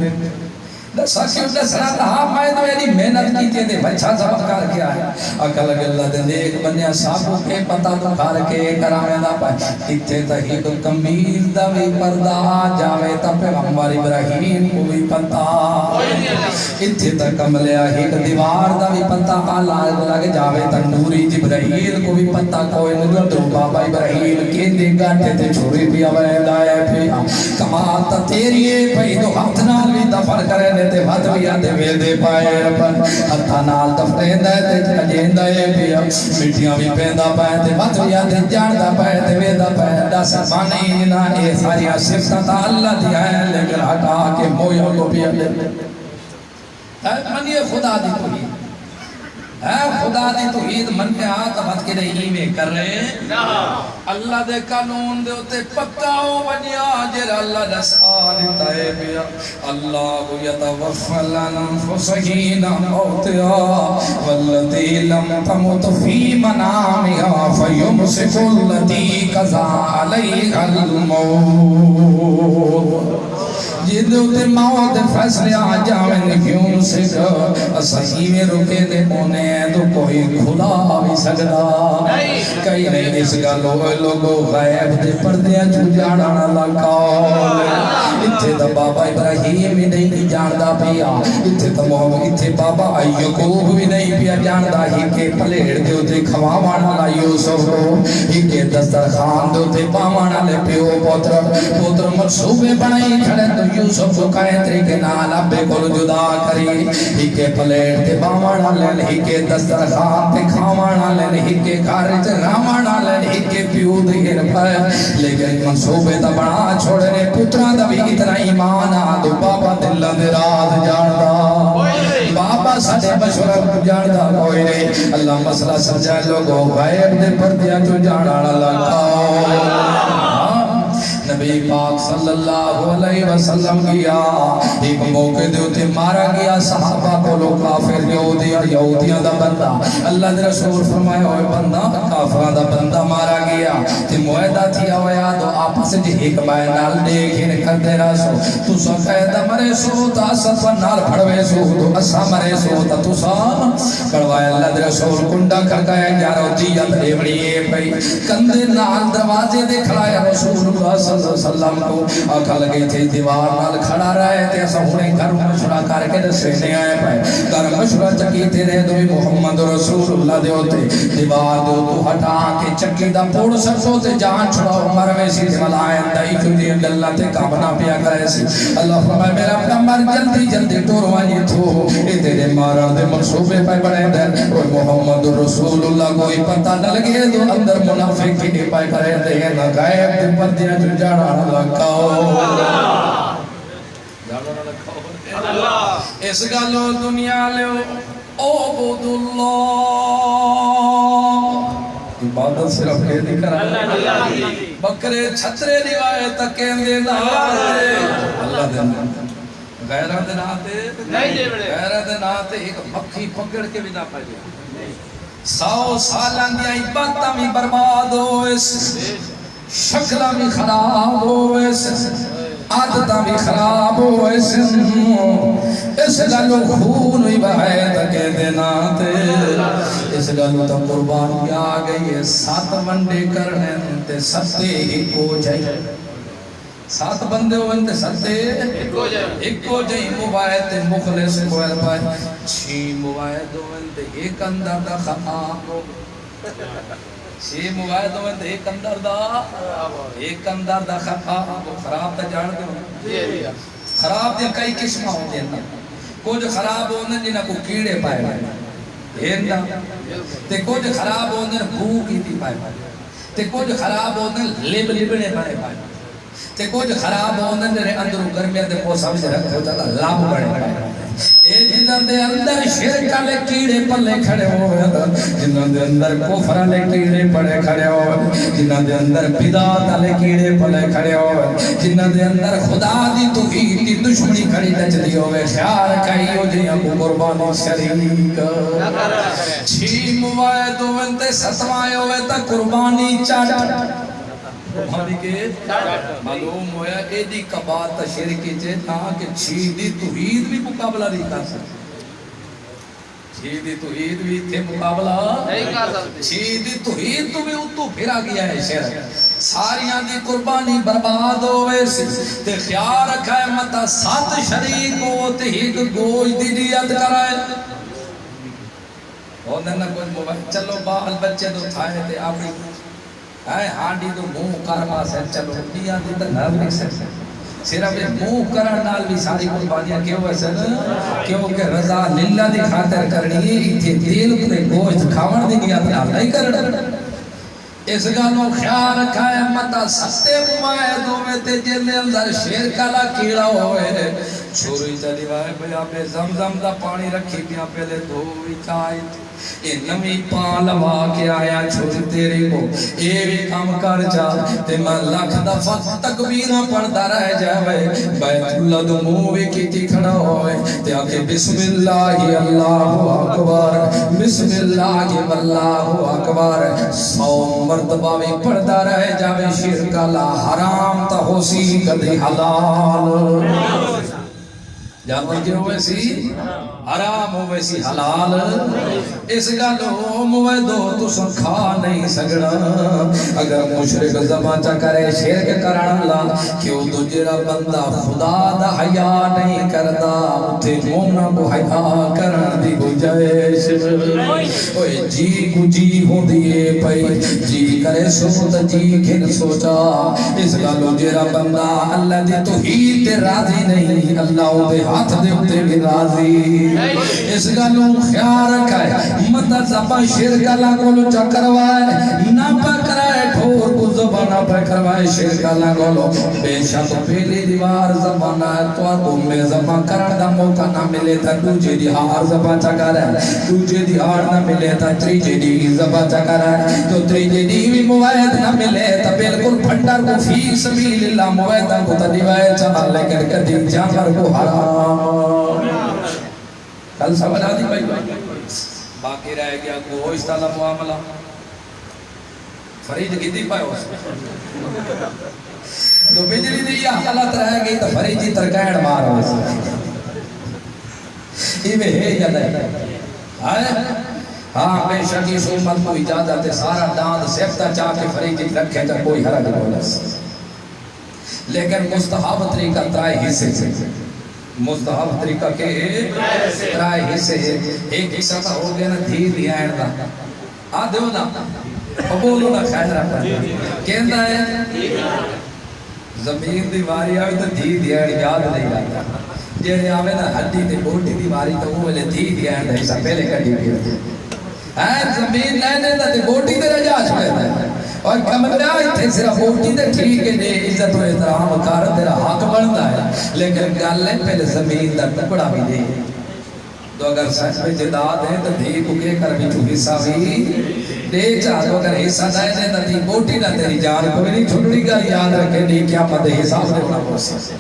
Speaker 1: ساکیوں نے سنا تھا میں تو یعنی محنت کی تھی بچہ زبق کر کے آیا اکل اللہ دے دیکھ بنیا ساکو کے پتہ تو کھار کے کرامے دا پائے اتھے تحید کمیز دا بھی پردہ جاوے تا پیغمبر ابراہیم کو بھی پتہ اتھے تک کملے آہید دیوار دا بھی پتہ لگ جاوے تا نوری جبرائیل کو بھی پتہ کوئی نگر بابا ابراہیم کے دے گاٹے تے چھوڑی بھی آوے دائے پیا کماتا تیریے پہی دو ہاتھ نال بھی دفر کرے تے بات بھی آدھے ویدے پائے رب ہتھا نال دفتین دائے تے ججین دائے پیا مٹیاں بھی پیندہ پائے تے بات بھی آدھے جاندہ پائے تے ویدہ پائے دا سبانی جنا اے ساری صفتہ تا اللہ دیا ہے لیکن ہٹا کے مویوں کو پیا لے من یہ خدا دی توحید ہے خدا دی توحید من کے آتا بات کے لئے میں کر رہے اللہ دے قانون دے ہوتے پکاؤ بنیا جر اللہ نسان تائے بیا اللہ یتوفل انفسہین موتیا والذی لم تمت فی منامیا فیمسک اللذی قضا علیہ الموت جدو تے موت فیصلے آ جاویں کیوں سکا صحیح میں رکے دے مونے تو کوئی کھلا بھی سکتا کئی نہیں اس کا لوگو غیب دے پردیاں جو جانا لگا اتھے دا بابا ابراہیم بھی نہیں جاندہ پیا اتھے دا محمد اتھے بابا ایوکوب بھی نہیں پیا جاندہ ہی کے پلیڑ دے ہوتے کھواوانا لا یوسف کو ہی کے دسترخان دے ہوتے پاوانا لے پیو پوتر منصوبے بنائی کھڑے تو یوسف کو کہے طریقے نال ابے کو جدا کری ہی کے پلیٹ تے باوانا لین ہی کے دسترخوان تے کھاوانا لین ہی کے خارج راوانا لین ہی کے پیو دیر پائے لیکن منصوبے تا بنا چھوڑنے پتران دا بھی اتنا ایمان آدھو بابا دل دے رات جاندہ بابا ساڑے مشورت جاندہ کوئی نہیں اللہ مسئلہ سجائے لوگوں غیب دے پردیاں جو جانا لگا نبی نبی پاک صلی اللہ علیہ وسلم گیا ایک موقع دے اتے مارا گیا صحابہ کو لو کافر یہودیاں دا بندہ اللہ دے رسول فرمایا ہوئے بندہ کافران دا بندہ مارا گیا تے معاہدہ تھیا ہویا تو آپس جی ایک بائے نال دیکھیں کر دے رہا سو تو سا قیدہ مرے سو تا سفا نال پھڑوے سو تو اسا مرے سو تا تو سا پڑھوائے اللہ دے رسول کنڈا کر گئے گیارہ دیت ریوڑیے پئی کندے نال دروازے دے کھڑا ہے رسول اللہ صلی اللہ علیہ وسلم کو آکھا لگے تھے دیوار نال کھڑا رہے تے اسا ہونے گھر مشورہ کر کے دسینے آئے پائے گھر مشورہ چکی تیرے دوئی محمد رسول اللہ دے ہوتے دیوار دو تو ہٹا کے چکی دا پوڑ سکو تے جان چھڑاؤ مرمے سی ملائن دائی کیونکہ اللہ تے کامنا پیا کرے سی اللہ فرمائے میرا پیغمبر جلدی جلدی ٹوروانی تھو اے تیرے مارا دے منصوبے پہ بڑے دے اور محمد رسول اللہ کوئی پتہ نہ لگے تو اندر منافق کی پائے کرے دے نہ غائب دے پردیاں جو جانا لگاؤ اس گالو دنیا لے عبد اللہ عبادت صرف یہ نہیں کرا بکرے چھترے دیوائے تکیں دے ناتے اللہ دے غیرہ دے ناتے غیرہ دے ناتے ایک مکھی پکڑ کے بھی نہ پائے 100 سالان دیا عبادتہ بھی برباد ہوئے شکلہ بھی خراب ہوئے عادتہ بھی خراب ہوئے اس گلو خون بھی بہائے تکے دینا تے اس گلو تا قربان کیا گئی 7 بندے کرنے تے 7 ایک ہو جائے 7 بندے ہوئے تے 7 ایک ہو جائے مباہت مخلص کوئل پائے 6 مباہت ہوئے تے ایک اندر دا خطاب ہو 6 مباہت ہوئے تے ایک اندر دا خطاب ہو خراب تا جان دے خراب دے کئی قسمہ ہو دے کچھ خراب ہونے جنہ کو کیڑے پائے ہیرنا تے کچھ خراب ہونے بھو کی تھی پائے تے کچھ خراب ہونے لبنے پائے تے کچھ خراب ہونے جنہ اندروں گرمیاں دے پوسا بھی رکھ ہو جاتا لاب بڑے پائے اے جنہ دے اندر شرکہ لے کیڑے پلے کھڑے ہوئے جنہ دے اندر کفر لے کیڑے پلے کھڑے ہوئے جنہ دے اندر بدعات لے کیڑے پلے کھڑے ہوئے جنہ دے اندر خدا دی توحید دی دشمنی کھڑی نچلی ہوئے خیال کئی ہو جی ابو قربانی شریک 6 موائد ہوئے تے 7 ہوئے تا قربانی چاٹ قربانی کے معلوم ہویا ایڈی کبات تشریکی چیتا کہ 6 دی توحید بھی مقابلہ نہیں کر سکتے 6 دی توحید بھی تھے مقابلہ نہیں کر سکتے 6 دی توحید تو بھی اتو پھرا گیا ہے شہر ساریاں دی قربانی برباد ہوئے سے تے خیال رکھا ہے مطا 7 شریک ہو تے ایک گوش دی نیت کرائے ہونے نہ کوئی موبائل چلو بال بچے تو تھائے تے آپی ہانڈی تو منہ کرما سے چلو دیا دی تو نہ لکھ سکتے صرف منہ کرن نال بھی ساری قربانیاں کیوں ایسے کیونکہ رضا للہ دی خاطر کرنی ہے اتھے دل اپنے گوشت کھاون دی گیا تھا نہیں کرنا اس گالوں خیال رکھا ہے مطا 7 موائدوں میں تے جلے اندر شیر کالا کیڑا ہوئے چھوڑی چلی وائے بھیا پہ زمزم دا پانی رکھی پیا پہلے دھوئی چاہی اے نمی پان لوا کے آیا چھوڑی تیرے کو اے بھی کام کر جا تے میں لکھ دفع تکبیرہ پڑھتا رہ جائے بیت اللہ دو مووے کی تی کھڑا ہوئے تے آکے بسم اللہ اللہ اکبر بسم اللہ اللہ اکبر 100 مرتبہ بھی پڑھتا رہ جاوے شرک اللہ حرام تا ہو سی کدی حلال جانور کی ہوئے سی حرام ہوئے سی حلال اس گالو موے دو تو سن کھا نہیں سگڑا اگر مشرک زبان چا کرے شرک کران اللہ کیوں تو جرا بندہ خدا دا حیا نہیں کردا اٹھے مومنہ کو حیا کرن دی گنجائش اوے جی کو جی ہو دیئے پئی جی کرے سوتا جی کھن سوچا اس گالو جرا بندہ اللہ دی توحید تے راضی نہیں اللہ دے ہاتھ دے اتے بھی راضی اس گالوں خیال رکھا ہے مدد زبان شرک اللہ کو چکروائے نہ پکرائے ٹھور کو زبانہ پہ کروائے شیر کا لگولو بے شک پہلی دیوار زبانہ ہے تو میں زبان کرن دا موقع نہ ملے تھا دوجے دیہار زبان چکا رہے دوجے دیہار نہ ملے تھا تریجے دی زبان چکا رہے تو تریجے دی بھی موید نہ ملے تھا بالکل پھنڈر کو فی سبیل اللہ مویدہ کو تدیوائے چاہا لیکن کدی جانور کو حرام کل سمجھ آدھی بھائی باقی رہ گیا گوشت والا معاملہ فرید کی دی پائے اس تو بجلی دی یہ حالت رہ گئی تو فرید جی ترکیڑ مار ہو یہ میں ہے یا نہیں ہاں بے شکی سومت کو اجازت ہے سارا داند سیفتہ چاہ کے فرید جی رکھے تو کوئی حرج بولا لیکن مستحاب طریقہ ترائے حصے سے مستحب طریقہ کے ترائے حصے ایک حصہ تھا ہو گیا نا دھی دیا ہے نا آدھے ہو نا قبولو نا خیر رہا کہندہ ہے زمین دی واری آوی تو دھی دیا ہے یاد نہیں رہا جیرے آوے نا ہڈی دی بوٹی دی واری تو وہ لے دھی دیا ہے حصہ پہلے کٹی دیا زمین لینے نا دی بوٹی دی رجا چھوڑے نا اور کمرہ تھے صرف بوٹی دے ٹھیک ہے دے عزت و احترام کار تیرا حق بنتا ہے لیکن گالیں پہلے زمین دا ٹکڑا بھی دے تو اگر سچ میں جداد ہے تو دھی کو کے کر بھی تو حصہ بھی دے چاہ تو اگر حصہ دائے دے تو دھی بوٹی نہ تیری جان کوئی نہیں چھوڑی گا یاد رکھے نہیں کیا مدے حساب دے بنا پوسی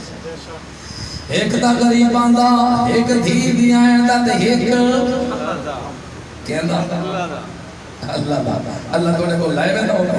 Speaker 1: ایک دا غریب آندہ ایک دھی دیا ہے دا ایک کہندہ اللہ توڑے کو لائے بیتا ہوگا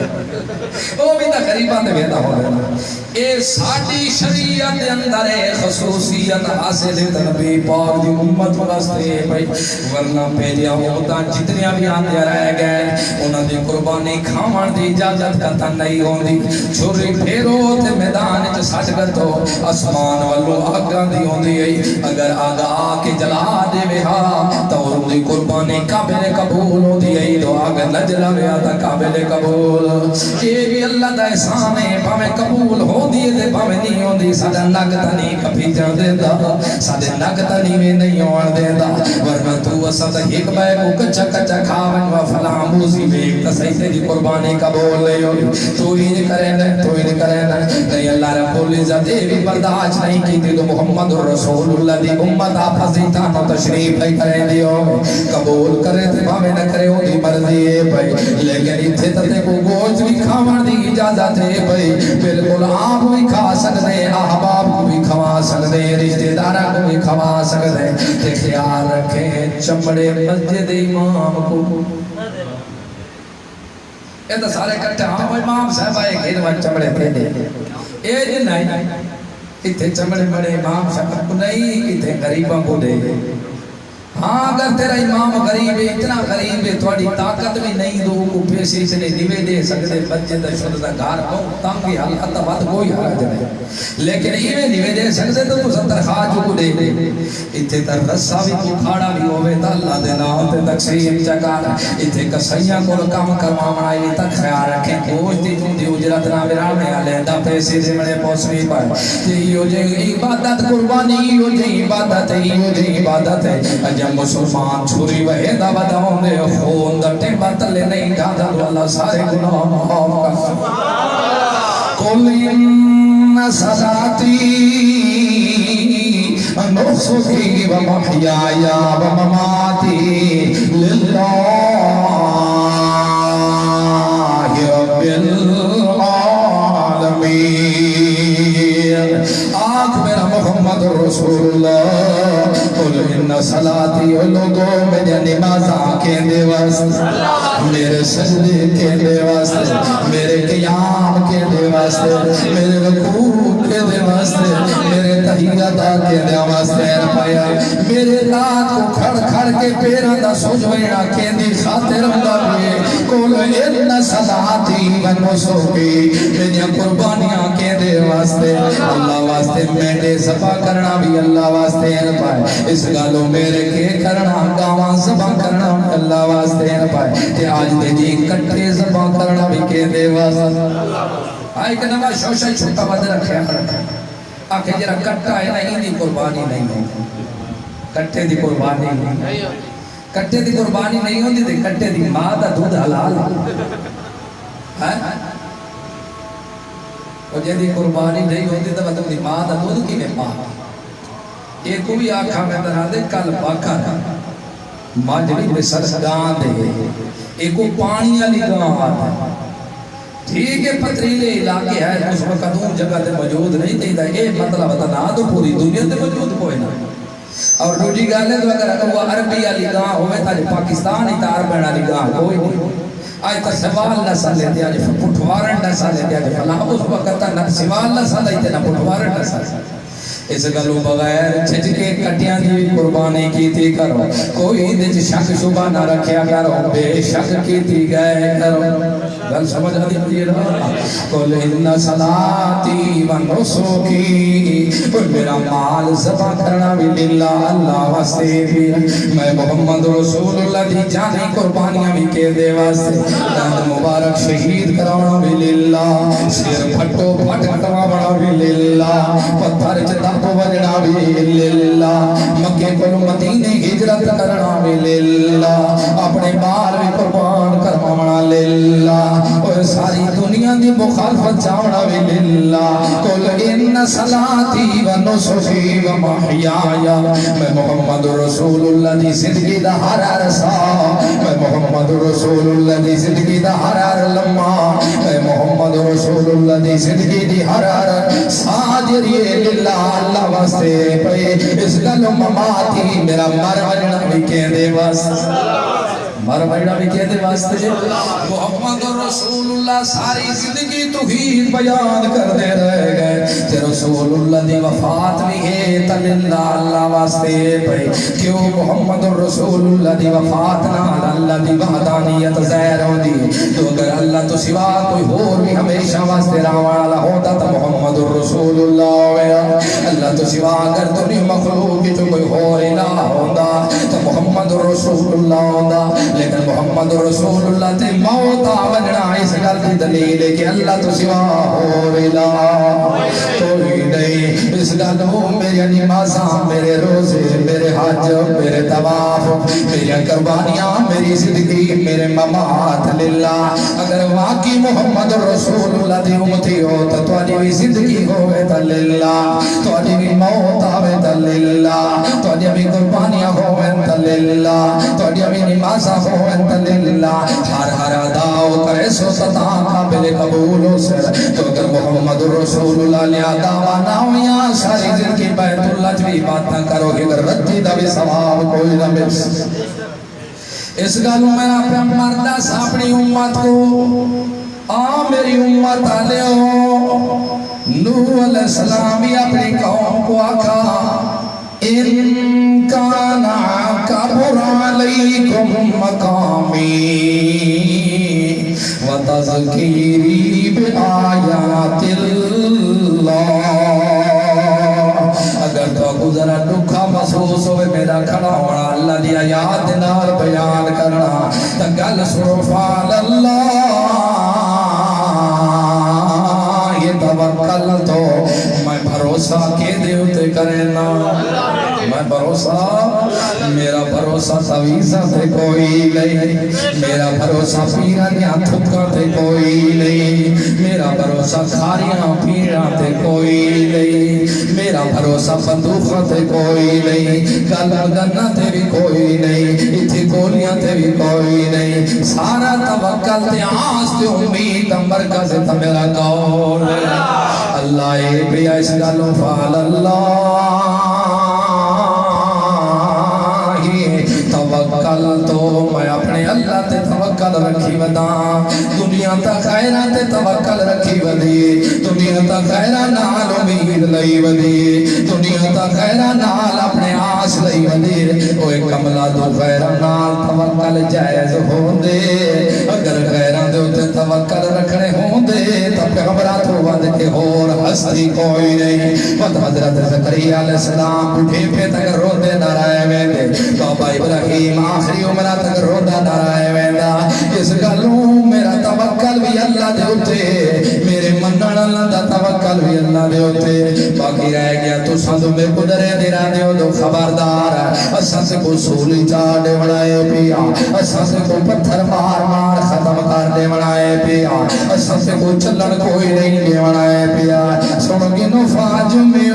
Speaker 1: وہ بھی تا قریبان دے بیتا ہوگا اے ساڑی شریعت اندر خصوصیت حاصل نبی پاک دی امت واسطے بھائی ورنہ پہلیا ہوتا جتنیا بھی آندے رہ گئے انہاں دی قربانی کھامان دی اجازت کرتا نہیں ہوندی چھوڑی پھیرو تے میدان چ سٹ گتو اسمان والو آگاں دی ہوندی ہے اگر آگا آ کے جلا دے وہا تو ان دی قربانی قابل قبول ہوندی ہے تو آگا نجلہ ویا تا قابل قبول یہ بھی اللہ دا احسان ہے پاویں قبول ہو دیئے دے پاویں نہیں ہو دی سادہ نگتا نہیں کبھی جان دے دا سادہ نگتا نہیں میں نہیں ہوڑ دے دا ورنہ تو اسد ایک بے کو کچھا کچھا کھاون و فلاں موزی میں ایک تسائی تیری قربانی قبول لے ہو تو ہی نہیں کرے نا تو ہی نہیں کرے نا نہیں اللہ رب العزت دے بھی برداشت نہیں کی دی تو محمد رسول اللہ دی امت آپ حضیتان و تشریف نہیں کرے دی ہو قبول کرے تے پاویں نہ کرے ہو دی مرضی بھائی لیکن اتھے تے کو گوشت بھی کھاون دی اجازت ہے بھائی بالکل آپ بھی کھا سکتے احباب کو بھی کھوا سکتے رشتہ دارہ کو بھی کھوا سکتے تے خیال رکھیں چمڑے مسجد امام کو یہ تو سارے کٹھے ہاں بھائی امام صاحب آئے گھر وہاں چمڑے پہ دے اے جی نہیں اتھے چمڑے بڑے امام صاحب کو نہیں اتھے غریبوں کو دے ہاں اگر تیرا امام غریب ہے اتنا غریب ہے تھوڑی طاقت بھی نہیں دو کو پیسے اس نے دیوے دے سکتے بچے دا شدہ گھار بہت تانگی حلقت بات کوئی حرج نہیں لیکن ایویں دیوے دے سکتے تو ستر خواہ کو دے اتھے تر رسا بھی کو کھاڑا بھی ہوئے تا اللہ دے نام تے تقسیم چکانا اتھے کسیاں کو کام کروانا یہ تک خیال رکھیں گوشت دی دی اجرت نہ برانے علیندہ پیسے دے بڑے پوسوی پر تے یہ جو عبادت قربانی یہ جو عبادت ہے یہ جو عبادت ہے جب مسلمان چھوری وحیدہ بداؤں دے خون دٹے بطلے نہیں جاتا تو اللہ سارے گناہ معاف کرتا قل ان صلاتی نسکی و محیایا و مماتی للہ رب العالمین آنکھ میرا محمد رسول اللہ قل ان صلاتی لوگوں میرے نمازاں کے دے واسطے میرے سجدے کے دے واسطے میرے قیام کے دے واسطے میرے رکوع کے دے واسطے میرے تحییدہ کے دے واسطے پایا میرے رات کو کھڑ کھڑ کے پیرہ دا سجوینا کے دی خاطر مدبے قل ان صلاتی و نسکی میرے قربانیاں کے دے واسطے اللہ واسطے میں نے صفا کرنا بھی اللہ واسطے پائے اس گالوں میرے کے کرنا گاواں زبان کرنا اللہ واسطے پائے تے آج دے جی کٹھے زبان کرنا بھی کے دے واسطے آئے کہ نمہ شوشہ چھوٹا بد رکھے آکھے جرہ کٹھا ہے نا ہی دی قربانی نہیں ہے کٹھے دی قربانی نہیں کٹھے دی قربانی نہیں ہوتی تے کٹھے دی ماں دا دودھ حلال ہے وہ جیدی قربانی نہیں ہوتی تو مطلب دی ماں دا دودھ کی میں پا ایک کو بھی آکھا میں ترہ دے کل باکا تھا ماجری میں سرگان دے ایک کو پانی علی گاں آتا ٹھیک ہے پتریلے علاقے ہے اس وقت قدوم جگہ تے موجود نہیں تھی اے مطلب بتنا تو پوری دنیا تے موجود کوئی نہ اور دوسری گل ہے تو اگر وہ عربی علی گاہ ہوئے تھا پاکستان ہی تار بین علی گاہ کوئی نہیں آج تا سوال نہ سالے دیا جو پٹھوارن نہ سالے دیا جو فلاں اس وقت تا نہ سوال نہ سالے دیا نہ پٹھوارن نہ سالے اس گلو بغیر چھجکے کٹیاں دی قربانی کی تھی کرو کوئی دج شک شبہ نہ رکھیا کرو بے شک کی تھی گئے کرو گل سمجھ آدھی مجھے رہا قل ان صلاتی و نسکی اور میرا مال زبا کرنا بھی للہ اللہ واسطے بھی میں محمد رسول اللہ دی جانی قربانیاں بھی کے دے واسطے دند مبارک شہید کراؤنا بھی للہ سیر پھٹو پھٹ کٹوانا بھی للہ پتھر چتا کو وجنا بھی للہ مکہ کو مدینے ہجرت کرنا بھی للہ اپنے مال بھی قربان کروانا للہ اور ساری دنیا دی مخالفت چاونا بھی للہ قل ان صلاتی و نسکی و محیایا میں محمد رسول اللہ دی زندگی دا ہر عرصہ میں محمد رسول اللہ دی زندگی دا ہر لمحہ میں محمد رسول اللہ دی زندگی دی ہر ساجریے للہ اللہ واسطے پہ اس گلو مماتی میرا مرمجنا بھی کہہ دے واسطے مرمجنا بھی کہہ دے واسطے محمد رسول اللہ ساری زندگی توحید بیان کر دے رہ گئے کہ رسول اللہ دی وفات بھی ہے تللہ اللہ واسطے پہ کیوں محمد رسول اللہ دی وفات نہ اللہ دی وحدانیت زہر ہو دی تو اگر اللہ تو سوا کوئی اور بھی ہمیشہ واسطے راوالا ہوتا تو محمد رسول اللہ ہویا اللہ تو سوا اگر دنیا مخلوق کی تو کوئی اور الہ ہوتا تو محمد رسول اللہ ہوتا لیکن محمد رسول اللہ تے موت آوجنا اس گل کی دلیل ہے کہ اللہ تو سوا اور الہ کوئی نہیں اس گل ہو میری نمازاں میرے روزے میرے حج میرے طواف میری قربانیاں میری زندگی میرے ممات للہ اگر واقعی محمد رسول اللہ دی امتی ہو تو تواڈی بھی زندگی ہوئے تا للہ تواڈی بھی موت آوے تا للہ تواڈی بھی قربانیاں ہوئے تا للہ تواڈی بھی نمازاں ہوئے تا للہ ہر اداؤ کرے سو ستا قابل قبول ہو سر تو اگر محمد رسول اللہ لیا دعویٰ نہ ہویا ساری زندگی بیت اللہ جوی بات نہ کرو گے اگر رتی دا بھی ثواب کوئی نہ مل اس گالوں میں اپنے مردہ اپنی امت کو میری امت آلے ہو نوح علیہ السلام بھی اپنی قوم کو آکھا ان کان کبر علیکم مقامی و تذکیری بآیات اللہ اگر تو کو ذرا دکھا محسوس ہوئے میرا کھڑا ہونا اللہ دی آیات نال بیان کرنا تا گل سنو فعل اللہ یہ توکل تو میں بھروسہ کے دے ہوتے کرنا میں بھروسہ میرا بھروسہ تویزہ تے کوئی نہیں میرا بھروسہ پیرانیاں تھکا تے کوئی نہیں میرا بھروسہ کھاریاں پیران تے کوئی نہیں میرا بھروسہ بندوقہ تے کوئی نہیں گلہ گنہ تے بھی کوئی نہیں اتھی گولیاں تے بھی کوئی نہیں سارا توکل تے آس تے امید مرکز تے میرا قول اللہ اے بیا اس گلوں فعل اللہ توکل تو میں اپنے اللہ تے توکل رکھی وداں دنیا تا خیرہ تے توکل رکھی ودی دنیا تا خیرہ نال امید لئی ودی دنیا تا خیرہ نال اپنے آس لئی ودی اوے کملہ دو خیرہ نال توکل جائز ہوں دے اگر خیرہ دے ہوتے توکل رکھنے ہوں دے تب پیغمبرات ہو ود کے اور ہستی کوئی نہیں ود حضرت زکریا علیہ السلام بڑھے پہ تک روندے نہ رہے ویندے بابا ابراہیم آخری عمرہ تک روندہ نہ رہے ویندہ اس گلوں میرا توکل بھی اللہ دے ہوتے میرے مننا اللہ دا توکل بھی اللہ دے ہوتے باقی رہ گیا تو ساتھ میں قدرے دے رہا دے ہو دو خبردار اساں سے کو سولی چاڑے بڑھائے پیا اساں سے کو پتھر مار مار ختم کر دے بڑھائے پیا اساں سے کو چلن کوئی نہیں دے بڑھائے پیا سن گنو فاج میں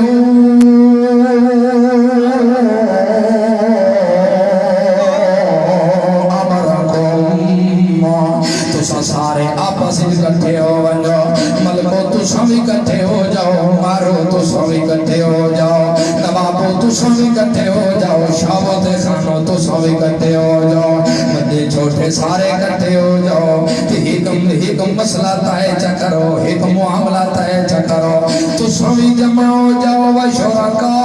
Speaker 1: سارے آپس اکٹھے ہو جاؤ ملکو تو سب اکٹھے ہو جاؤ مارو تو سب اکٹھے ہو جاؤ نوابو تو سب اکٹھے ہو جاؤ شاوت خانو تو سب اکٹھے ہو جاؤ بڑے چھوٹے سارے اکٹھے ہو جاؤ کہ ایک مسئلہ طے چا کرو ایک معاملہ طے چا کرو تو سب جمع ہو جاؤ و شرکا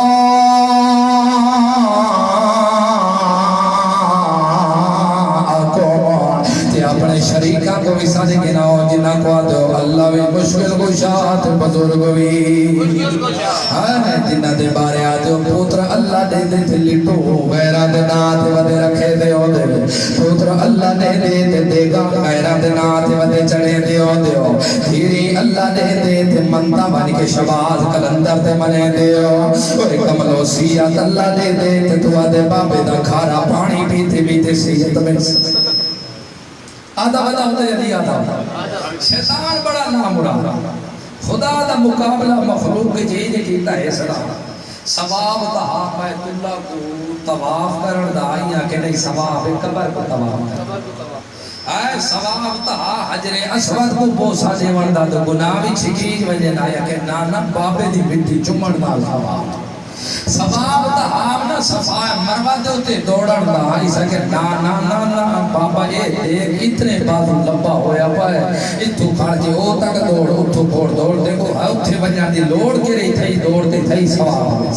Speaker 1: اپنے شریکہ کو بھی ساتھ گناؤ جنہ کو آدھو اللہ بھی مشکل گشات بزرگ بھی جنہ دے بارے آدھو پوتر اللہ دے دے تھے لٹو غیرہ دے نات ودے رکھے دے ہو دے پوتر اللہ دے دے تے دے گا غیرہ دے نات ودے چڑھے دے ہو دے ہو دھیری اللہ دے دے تے منتا بانی کے شباز کلندر تے منے دے ہو اور کمل وسیعت اللہ دے دے تے تو آدھے بابے دا کھارا پانی پیتے سیت میں آدھا ودا ہوتا ہے یا آدھا شیطان بڑا نام اڑا خدا دا مقابلہ مخلوق کے جیجے کیتا ہے ثواب دا بیت اللہ کو طواف کرن دا آئیاں کہ نہیں ثواب قبر کو طواف کرن ثواب دا حجر اسود کو بوسا دیوان دا تو گناہ بھی چھکیج وجہ نایا کہ نانا بابے دی مٹی چمڑ دا ثواب ثواب دا آمنا صفائے مروہ دے ہوتے دوڑن دا آئی سکے نا بابا یہ دیکھ اتنے بازو لبا ہویا پائے اتھو کھڑ جے او تک دوڑ اتھو کھوڑ دوڑ دیکھو اتھے بنیا دی لوڑ کے رہی تھئی دوڑتے تھئی ثواب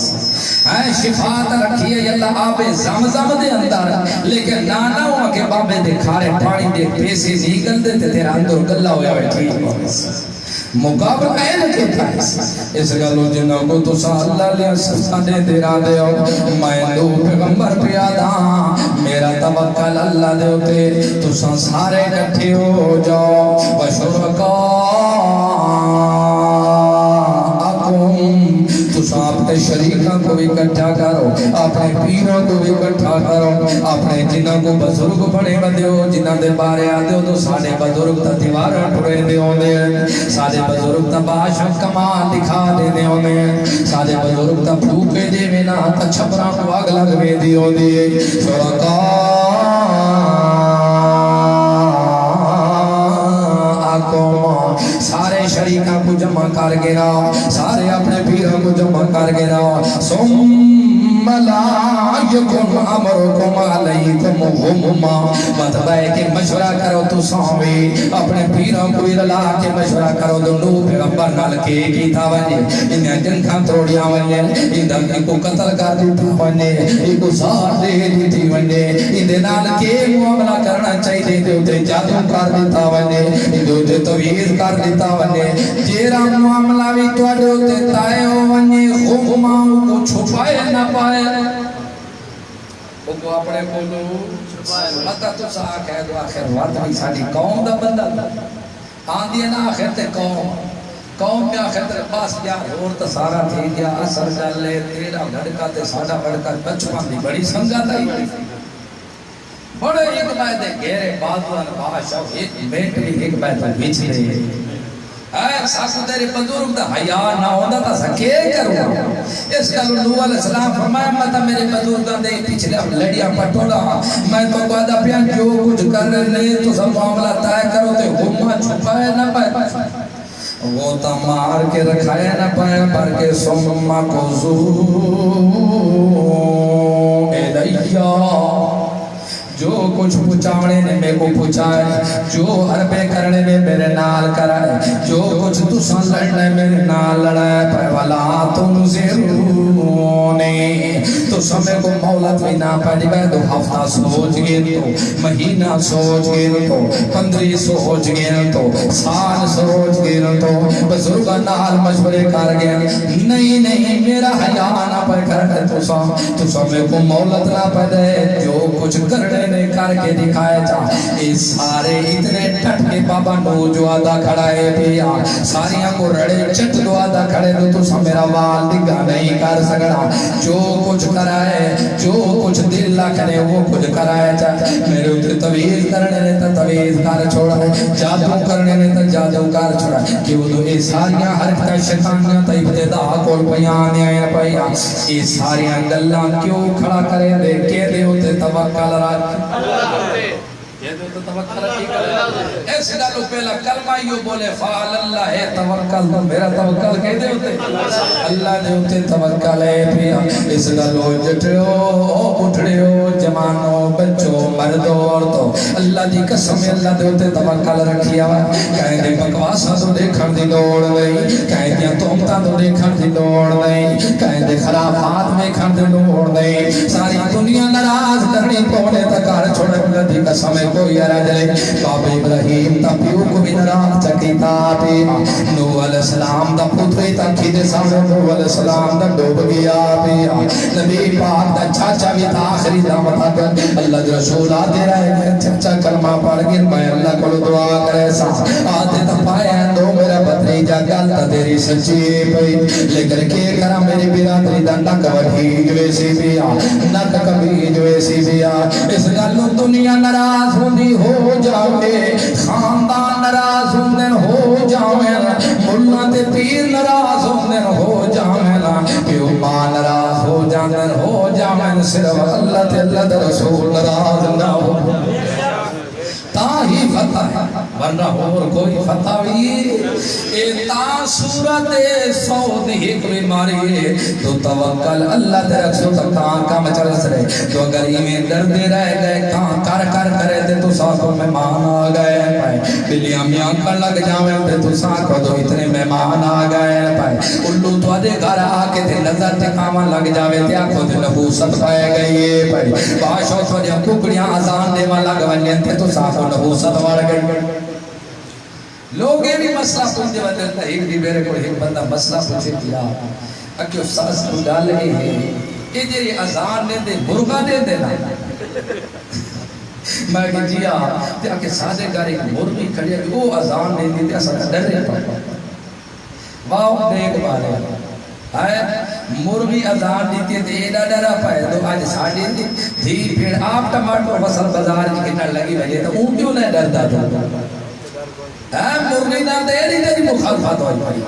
Speaker 1: شفاعت رکھی ہے اللہ آب زمزم دے اندر لیکن نانا ہوا کہ بابے دے کھارے پانی دے پیسے نکل دے تیرا اندر گلہ ہویا ہوئے ٹھیک مقابل این کہتا ہے اس گلو جنہوں کو تو سا اللہ لیا سفانے دیرا دے ہو میں دو پیغمبر پیادا میرا توکل اللہ دے ہوتے تو سا سارے کٹھے ہو جاؤ وشرکا تو سا اپنے شریکہ کو بھی کٹھا کرو اپنے پیروں کو بھی کٹھا کرو اپنے جنہوں کو بزرگ بڑے بدے ہو جنہوں دے بارے آدے ہو تو سارے بزرگ تا دیوارہ ٹھوڑے دے ہوندے سارے بزرگ تا باشا کمال دکھا دے دے ہوندے سارے بزرگ تا بھوکے دے میں نا تا چھپرا کو آگ لگ میں دی ہوندے شرکا سارے شریکہ کو جمع کر گیا سارے اپنے پیروں کو جمع کر گیا ثم لا یکن امرکم علیکم غمما مطلب ہے کہ مشورہ کرو تو سامے اپنے پیروں کو رلا کے مشورہ کرو تو نو پیغمبر نال کے کی تھا وجہ انہیں جنکھاں توڑیاں وجہ ان کو قتل کر دیتا وجہ ان کو سار دے دیتی وجہ ان نال کے معاملہ کرنا چاہیے دے ہوتے جادو کر دیتا وجہ ان دے تویز کر دیتا وجہ جیرا معاملہ بھی توڑے ہوتے تائے ہو وجہ غمما کو چھپائے نہ پائے وہ اپنے بولو مطا تو سا کہہ دو آخر وقت بھی ساڑی قوم دا بندہ آندھی نا آخر تے قوم میں آخر تے پاس گیا اور تا سارا تھی گیا اثر جل لے تیرا گھڑکا تے ساڑا گھڑکا بچپن دی بڑی سنگا تائی بڑے ایک بائے دے گھیرے بادوان باشا ایک بیٹ بھی ایک بائے دے بیچ لے ساسو تیرے بزرگ دا حیاء نہ ہوندہ تا سکے کرو اس کا نوح علیہ السلام فرمایا مطا میرے بزرگ دا دے پچھلے لڑیاں پٹوڑا میں تو قادہ پیا جو کچھ کر رہے تو سب معاملہ تائے کرو تے غمہ چھپائے نہ پائے وہ تا مار کے رکھائے نہ پائے پر کے سمہ کو الیہ جو کچھ پچھاونے نے میں کو پچھائے جو حربے کرنے نے میرے نال کرائے جو کچھ تساں لڑنے میرے نال لڑائے پر والا تم زیرونے تو تو سمے کو مولت بھی نہ پڑی گئے تو ہفتہ سوچ گئے تو مہینہ سوچ گئے تو 15 سوچ گئے تو سال سوچ گئے تو بزرگا نال مشورے کر گئے نہیں نہیں میرا حیاء نہ پہ کرنے تو سمے کو مولت نہ پہ دے جو کچھ کرنے نے کر کے دکھائے جا اس سارے اتنے ٹٹ کے بابا نو جو آدھا کھڑا ہے پیا ساریاں کو رڑے چٹ جو آدھا کھڑے تو سا میرا وال دگا نہیں کر سکنا جو کچھ کرائے جو کچھ دل لکھنے وہ کچھ کرائے جا میرے اتنے تویز کرنے نے تا تویز کر چھوڑا جادو کرنے نے تا جادو کر چھوڑا کہ وہ تو یہ ساریاں حرکتیں شیطانیاں تا ابتدا کول پیانے آئے پیا یہ ساریاں گلاں کیوں کھڑا کریں دے کہ دے ہوتے توکل رکھ یہ تو توکل رکھی کرے اس گالو پہلا کلمہ یوں بولے فعل اللہ ہے توکل تو میرا توکل کہہ دے ہوتے اللہ دے ہوتے توکل ہے پیا اس گالو جٹڑو اٹھڑو جوانوں بچوں مردوں عورتوں اللہ دی قسم اللہ دے ہوتے توکل رکھیا کہیں دے بکواسا تو دیکھن دی لوڑ نہیں کہیں دے تومتا تو دیکھن دی لوڑ نہیں کہیں دے خرافات میں کھن دی لوڑ نہیں ساری دنیا ناراض کرنی پونے تکار چھوڑے اللہ دی قسم کوئی عرض لے باب ابراہیم تا پیو کو بھی نراغ چکیتا پی نو علیہ السلام دا پتری تا کھیدے سامنے نو علیہ السلام دا ڈوب گیا پی نبی پاک دا چاچا بھی تا آخری دعوتا کر اللہ دا رسول آتے رہے گئے چاچا کلمہ پڑھ گئے میں اللہ کو دعا کرے سا آتے تا پائے ہیں دو میرا پتری جا گلتا تیری سچی پی لیکن کے کرا میری برادری دا نک وٹھی جوے سی پیا نک کبھی جوے سی پیا اس گلو دنیا نراز ہوندی ہو جاوے خاندان نراز ہوندن ہو جاوے ملہ تے پیر نراز ہوندن ہو جاوے پیو ماں نراز ہو جاندن ہو جاوے صرف اللہ تے اللہ تے رسول نراز نہ ہو تاہی فتح ورنہ اور کوئی فتح بھی اے تا صورت سعود ایک بیماری ہے تو توکل اللہ تے رکھو تو کان کا مچلس رہے تو اگر ایمیں دردے رہ گئے کان کر کر کرے تے تو ساتھوں مہمان آ گئے پائے بلیاں میاں کر لگ جاویں تے تو ساتھوں تو اتنے مہمان آ گئے پائے الو تو آدھے گھر آ کے تے نظر تے کاماں لگ جاویں تے آنکھوں تے نبوست پائے گئی پائے باشوں تو جب ککڑیاں آزان دے والا گونین تے تو ساتھوں نبوست وار گئی لوگے بھی مسئلہ پوچھتے بدلتا ایک بھی میرے کو ایک بندہ مسئلہ پوچھے کیا اکیو ساس کو ڈالے ہیں یہ جی ازان دے دے مرغا دے دینا میں کہ جی تے آکے سادے گھر ایک مرغی کھڑی ہے وہ ازان دے دیتے اصلا ڈر رہے پڑا واو دیکھ بارے آئے مرغی ازان دیتی ہے ایڈا ڈرا پائے تو آج ساڑی تھی پھر آپ ٹماٹر فصل بازار کی کٹر لگی وجہ تو اون کیوں نہیں ڈرتا تھا مرغی نہ دے نہیں تیری مخالفات ہوئی پڑی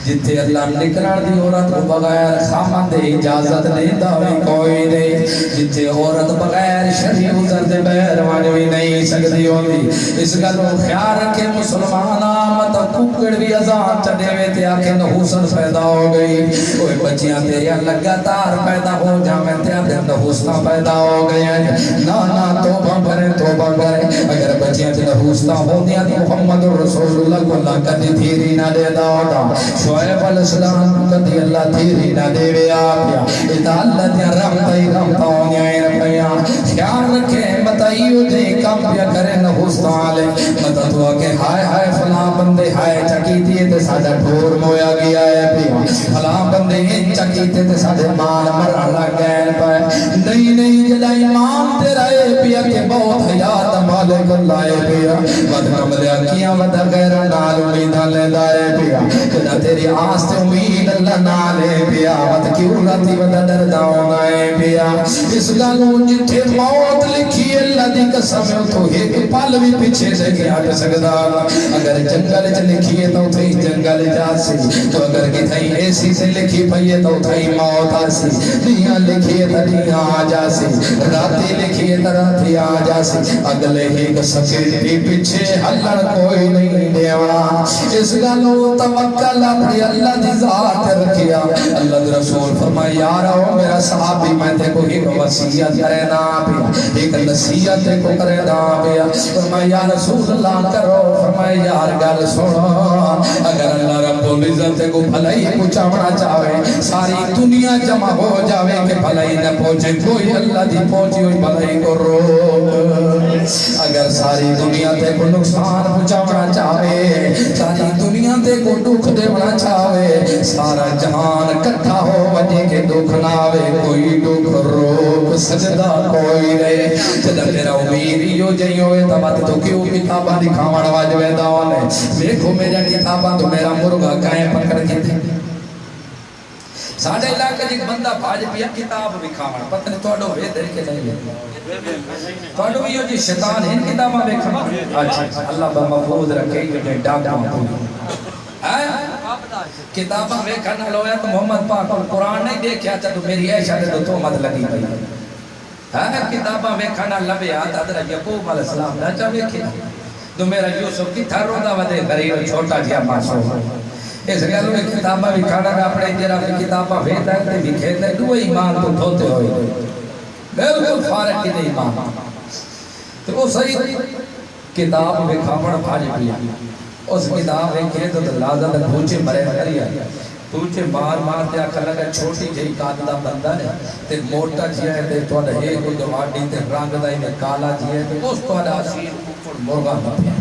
Speaker 1: جتے اللہ نکرار دی عورت کو بغیر خامن دے اجازت نہیں داوی کوئی نہیں جتے عورت بغیر شریع ازر دے بیر وانوی نہیں سکتی ہوندی اس کا لوگ خیال رکھے مسلمان آمد ککڑ بھی ازان چڑے ہوئے تے آکے نحوست پیدا ہو گئی کوئی بچیاں تیرے لگاتار پیدا ہو جامیں تے آدھے نحوستہ پیدا ہو گئی نا توبہ بھرے توبہ کرے اگر بچیاں تے نحوستہ ہو دیا تو محمد رسول اللہ کو اللہ کدی تیری نہ دے داؤدا شعیب علیہ السلام کو کدی اللہ تیری نہ دے وے آپیا اتا اللہ دیا رحمتہ ہونی آئے رکھیا خیال رکھے متائیو دے کام پیا کرے نحوستہ آلے مطا تو آکے ہائے ہائے فلاں بندے ہائے چکی دیئے تے سادہ ٹھور مویا گیا ہے پیا فلاں بندے چکی تے سادہ مان مرہ لگ گئے پائے نہیں جدا ایمان تیرا ہے پیا کہ بہت حیات مالک اللہ ہے پیا ودھم لیا کیا ودھم غیر نال امید لے دائے پیا کہ تیری آستے امید اللہ نالے پیا وقت کیوں راتی ودہ در داؤں آئے پیا اس گالوں جتھے موت لکھی اللہ دی قسم تو ایک پال بھی پیچھے سے گیا پہ سکتا اگر جنگل چ لکھی ہے تو تھی جنگل جا سی تو اگر کتھائی ایسی سے لکھی پہیے تو تھی موت آ سی دنیا لکھی ہے تو دنیا آ جا سی راتی لکھی یہ طرح تھی آ جاسی اگلے ایک سکینڈی پیچھے ہلن کوئی نہیں دیونا اس گلو توکل اپنی اللہ دی ذات رکھیا اللہ دی رسول فرمایا یارو میرا صحابی میں تے کو ایک وصیت کرے نا پیا ایک نصیحت کو کرے نا پیا فرمایا یا رسول اللہ کرو فرمایا یار گل سنو اگر اللہ رب العزت کو بھلائی پہنچانا چاہے ساری دنیا جمع ہو جاوے کہ بھلائی نہ پہنچے کوئی اللہ دی پہنچی ہوئی بھلائی کو روک اگر ساری دنیا تے کو نقصان پہنچانا چاہے ساری دنیا تے کو دکھ دینا چاہے سارا جہان کٹھا ہو وجہ کے دکھ نہ آوے کوئی دکھ روک سجدہ کوئی رہے جدہ میرا امید یو جئی ہوئے تبات تو کیوں کتابہ دکھاوڑ واجوے داؤنے دیکھو میرا کتابہ تو میرا مرغا کائیں پکڑ کے تھے ساڑھے علاقہ جی بندہ پاج پیا کتاب بکھاوڑ پتہ نہیں توڑو وے دے کے نہیں توڑو یہ جی شیطان ہن کتابہ بکھاوڑ اچھا اللہ با محفوظ رکھے کہ ڈاکہ محفوظ کتابہ بکھانا لویا تو محمد پاک قرآن نہیں دیکھیا تو میری عیشہ دے تو تومت لگی بھئی کتابہ بکھانا لبے آتا حضرت یعقوب علیہ السلام نہ چاہ بکھیا تو میرا یوسف کی تھا روندہ ودے غریب چھوٹا جیا معصوم اس گلو میں کتابہ بھی کھانا گا اپنے جرہ میں کتابہ بھیتا ہے بھی کھیتا ہے دو ایمان تو دھوتے ہوئے بالکل فارق کی نہیں ایمان تو وہ صحیح کتاب میں کھاپڑ بھاج پیا اس کتاب میں کہے تو لازہ تک پوچھے مرے کریا پوچھے مار دیا کھلگا چھوٹی جہی قاددہ بندہ ہے تے موٹا جیا ہے تے توڑا ہے کوئی جواڈی تے رنگ دائی میں کالا جیا ہے تے اس توڑا آسیر اوپر مرغا بھیا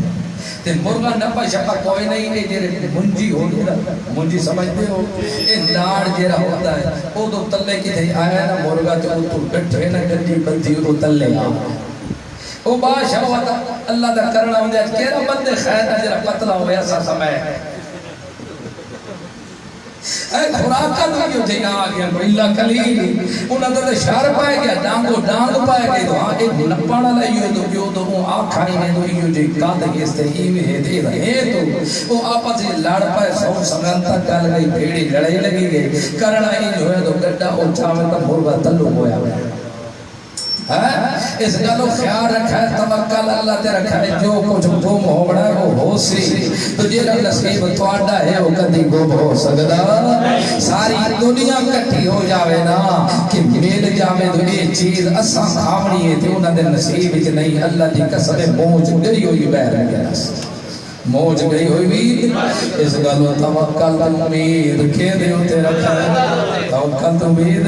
Speaker 1: تے مرغا نپا شپا کوئی نہیں ہے جیرے منجی ہو گیا منجی سمجھتے ہو یہ ناڑ جیرا ہوتا ہے وہ تو تلے کی تھی آیا نا مرغا تے وہ تو ڈٹھے نا گٹی بندی وہ تلے آیا وہ بادشاہ ہوا تھا اللہ دا کرنا ہوں دے کیرا بندے خیر ہے جیرا پتلا ہو ایسا سمے اے خوراکہ تو کیوں جینا آگیا اللہ کلیل انہوں نے شار پائے گیا ڈانگو پائے گئے تو ہاں ایک نپانا لئیو تو کیوں تو وہ آپ کھائی میں تو یہ جو کات گیستے ہی میں ہے دے رہے تو وہ آپا سے لڑ پائے سو سنگنتا کال گئی بھیڑی لڑائی لگی گئی کرنا ہی جو ہے تو گڑا اچھا میں تو مرغا تلو ہویا اس گلو خیال رکھا ہے توکل اللہ تے رکھا ہے جو کچھ گم ہو بڑا ہے وہ ہو سی تو جیرا نصیب تواڈا ہے وہ کدی گم ہو سکدا ساری دنیا کٹھی ہو جاوے نا کہ مل جاوے تو یہ چیز اساں کھاونی ہے تے انہاں دے نصیب وچ نہیں اللہ دی قسم موج گئی ہوئی بہر گیا موج گئی ہوئی بھی اس گلو توکل امید کے دے تے رکھا ہے توکل امید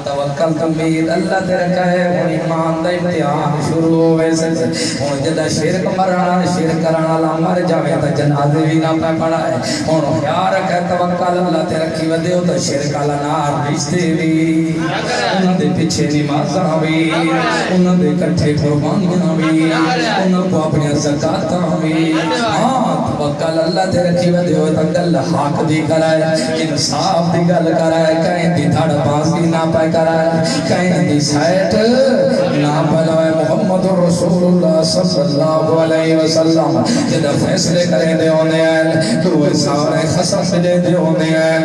Speaker 1: توکل امید اللہ تے رکھا ہے ہن ایمان دا امتحان شروع ہوئے سے ہن جدا شرک مرنا شرک کرنا لا مر جاوے تے جنازے بھی نہ پے پڑا ہے ہن خیال رکھے توکل اللہ تے رکھی ودے تو شرک والا نار رشتے بھی انہاں دے پیچھے نمازاں بھی انہاں دے کٹھے قربانیاں بھی انہاں کو اپنی زکاتاں بھی ہاں توکل اللہ تے رکھی ودے تو گل حق دی کرائے انصاف دی گل کرائے کہیں دی دھڑ باز دی نہ پے کرائے کہیں دی سائٹ نا بلوائے محمد رسول اللہ صلی اللہ علیہ وسلم جدہ فیصلے کریں دے ہونے ہیں تو سارے خصم دے ہونے ہیں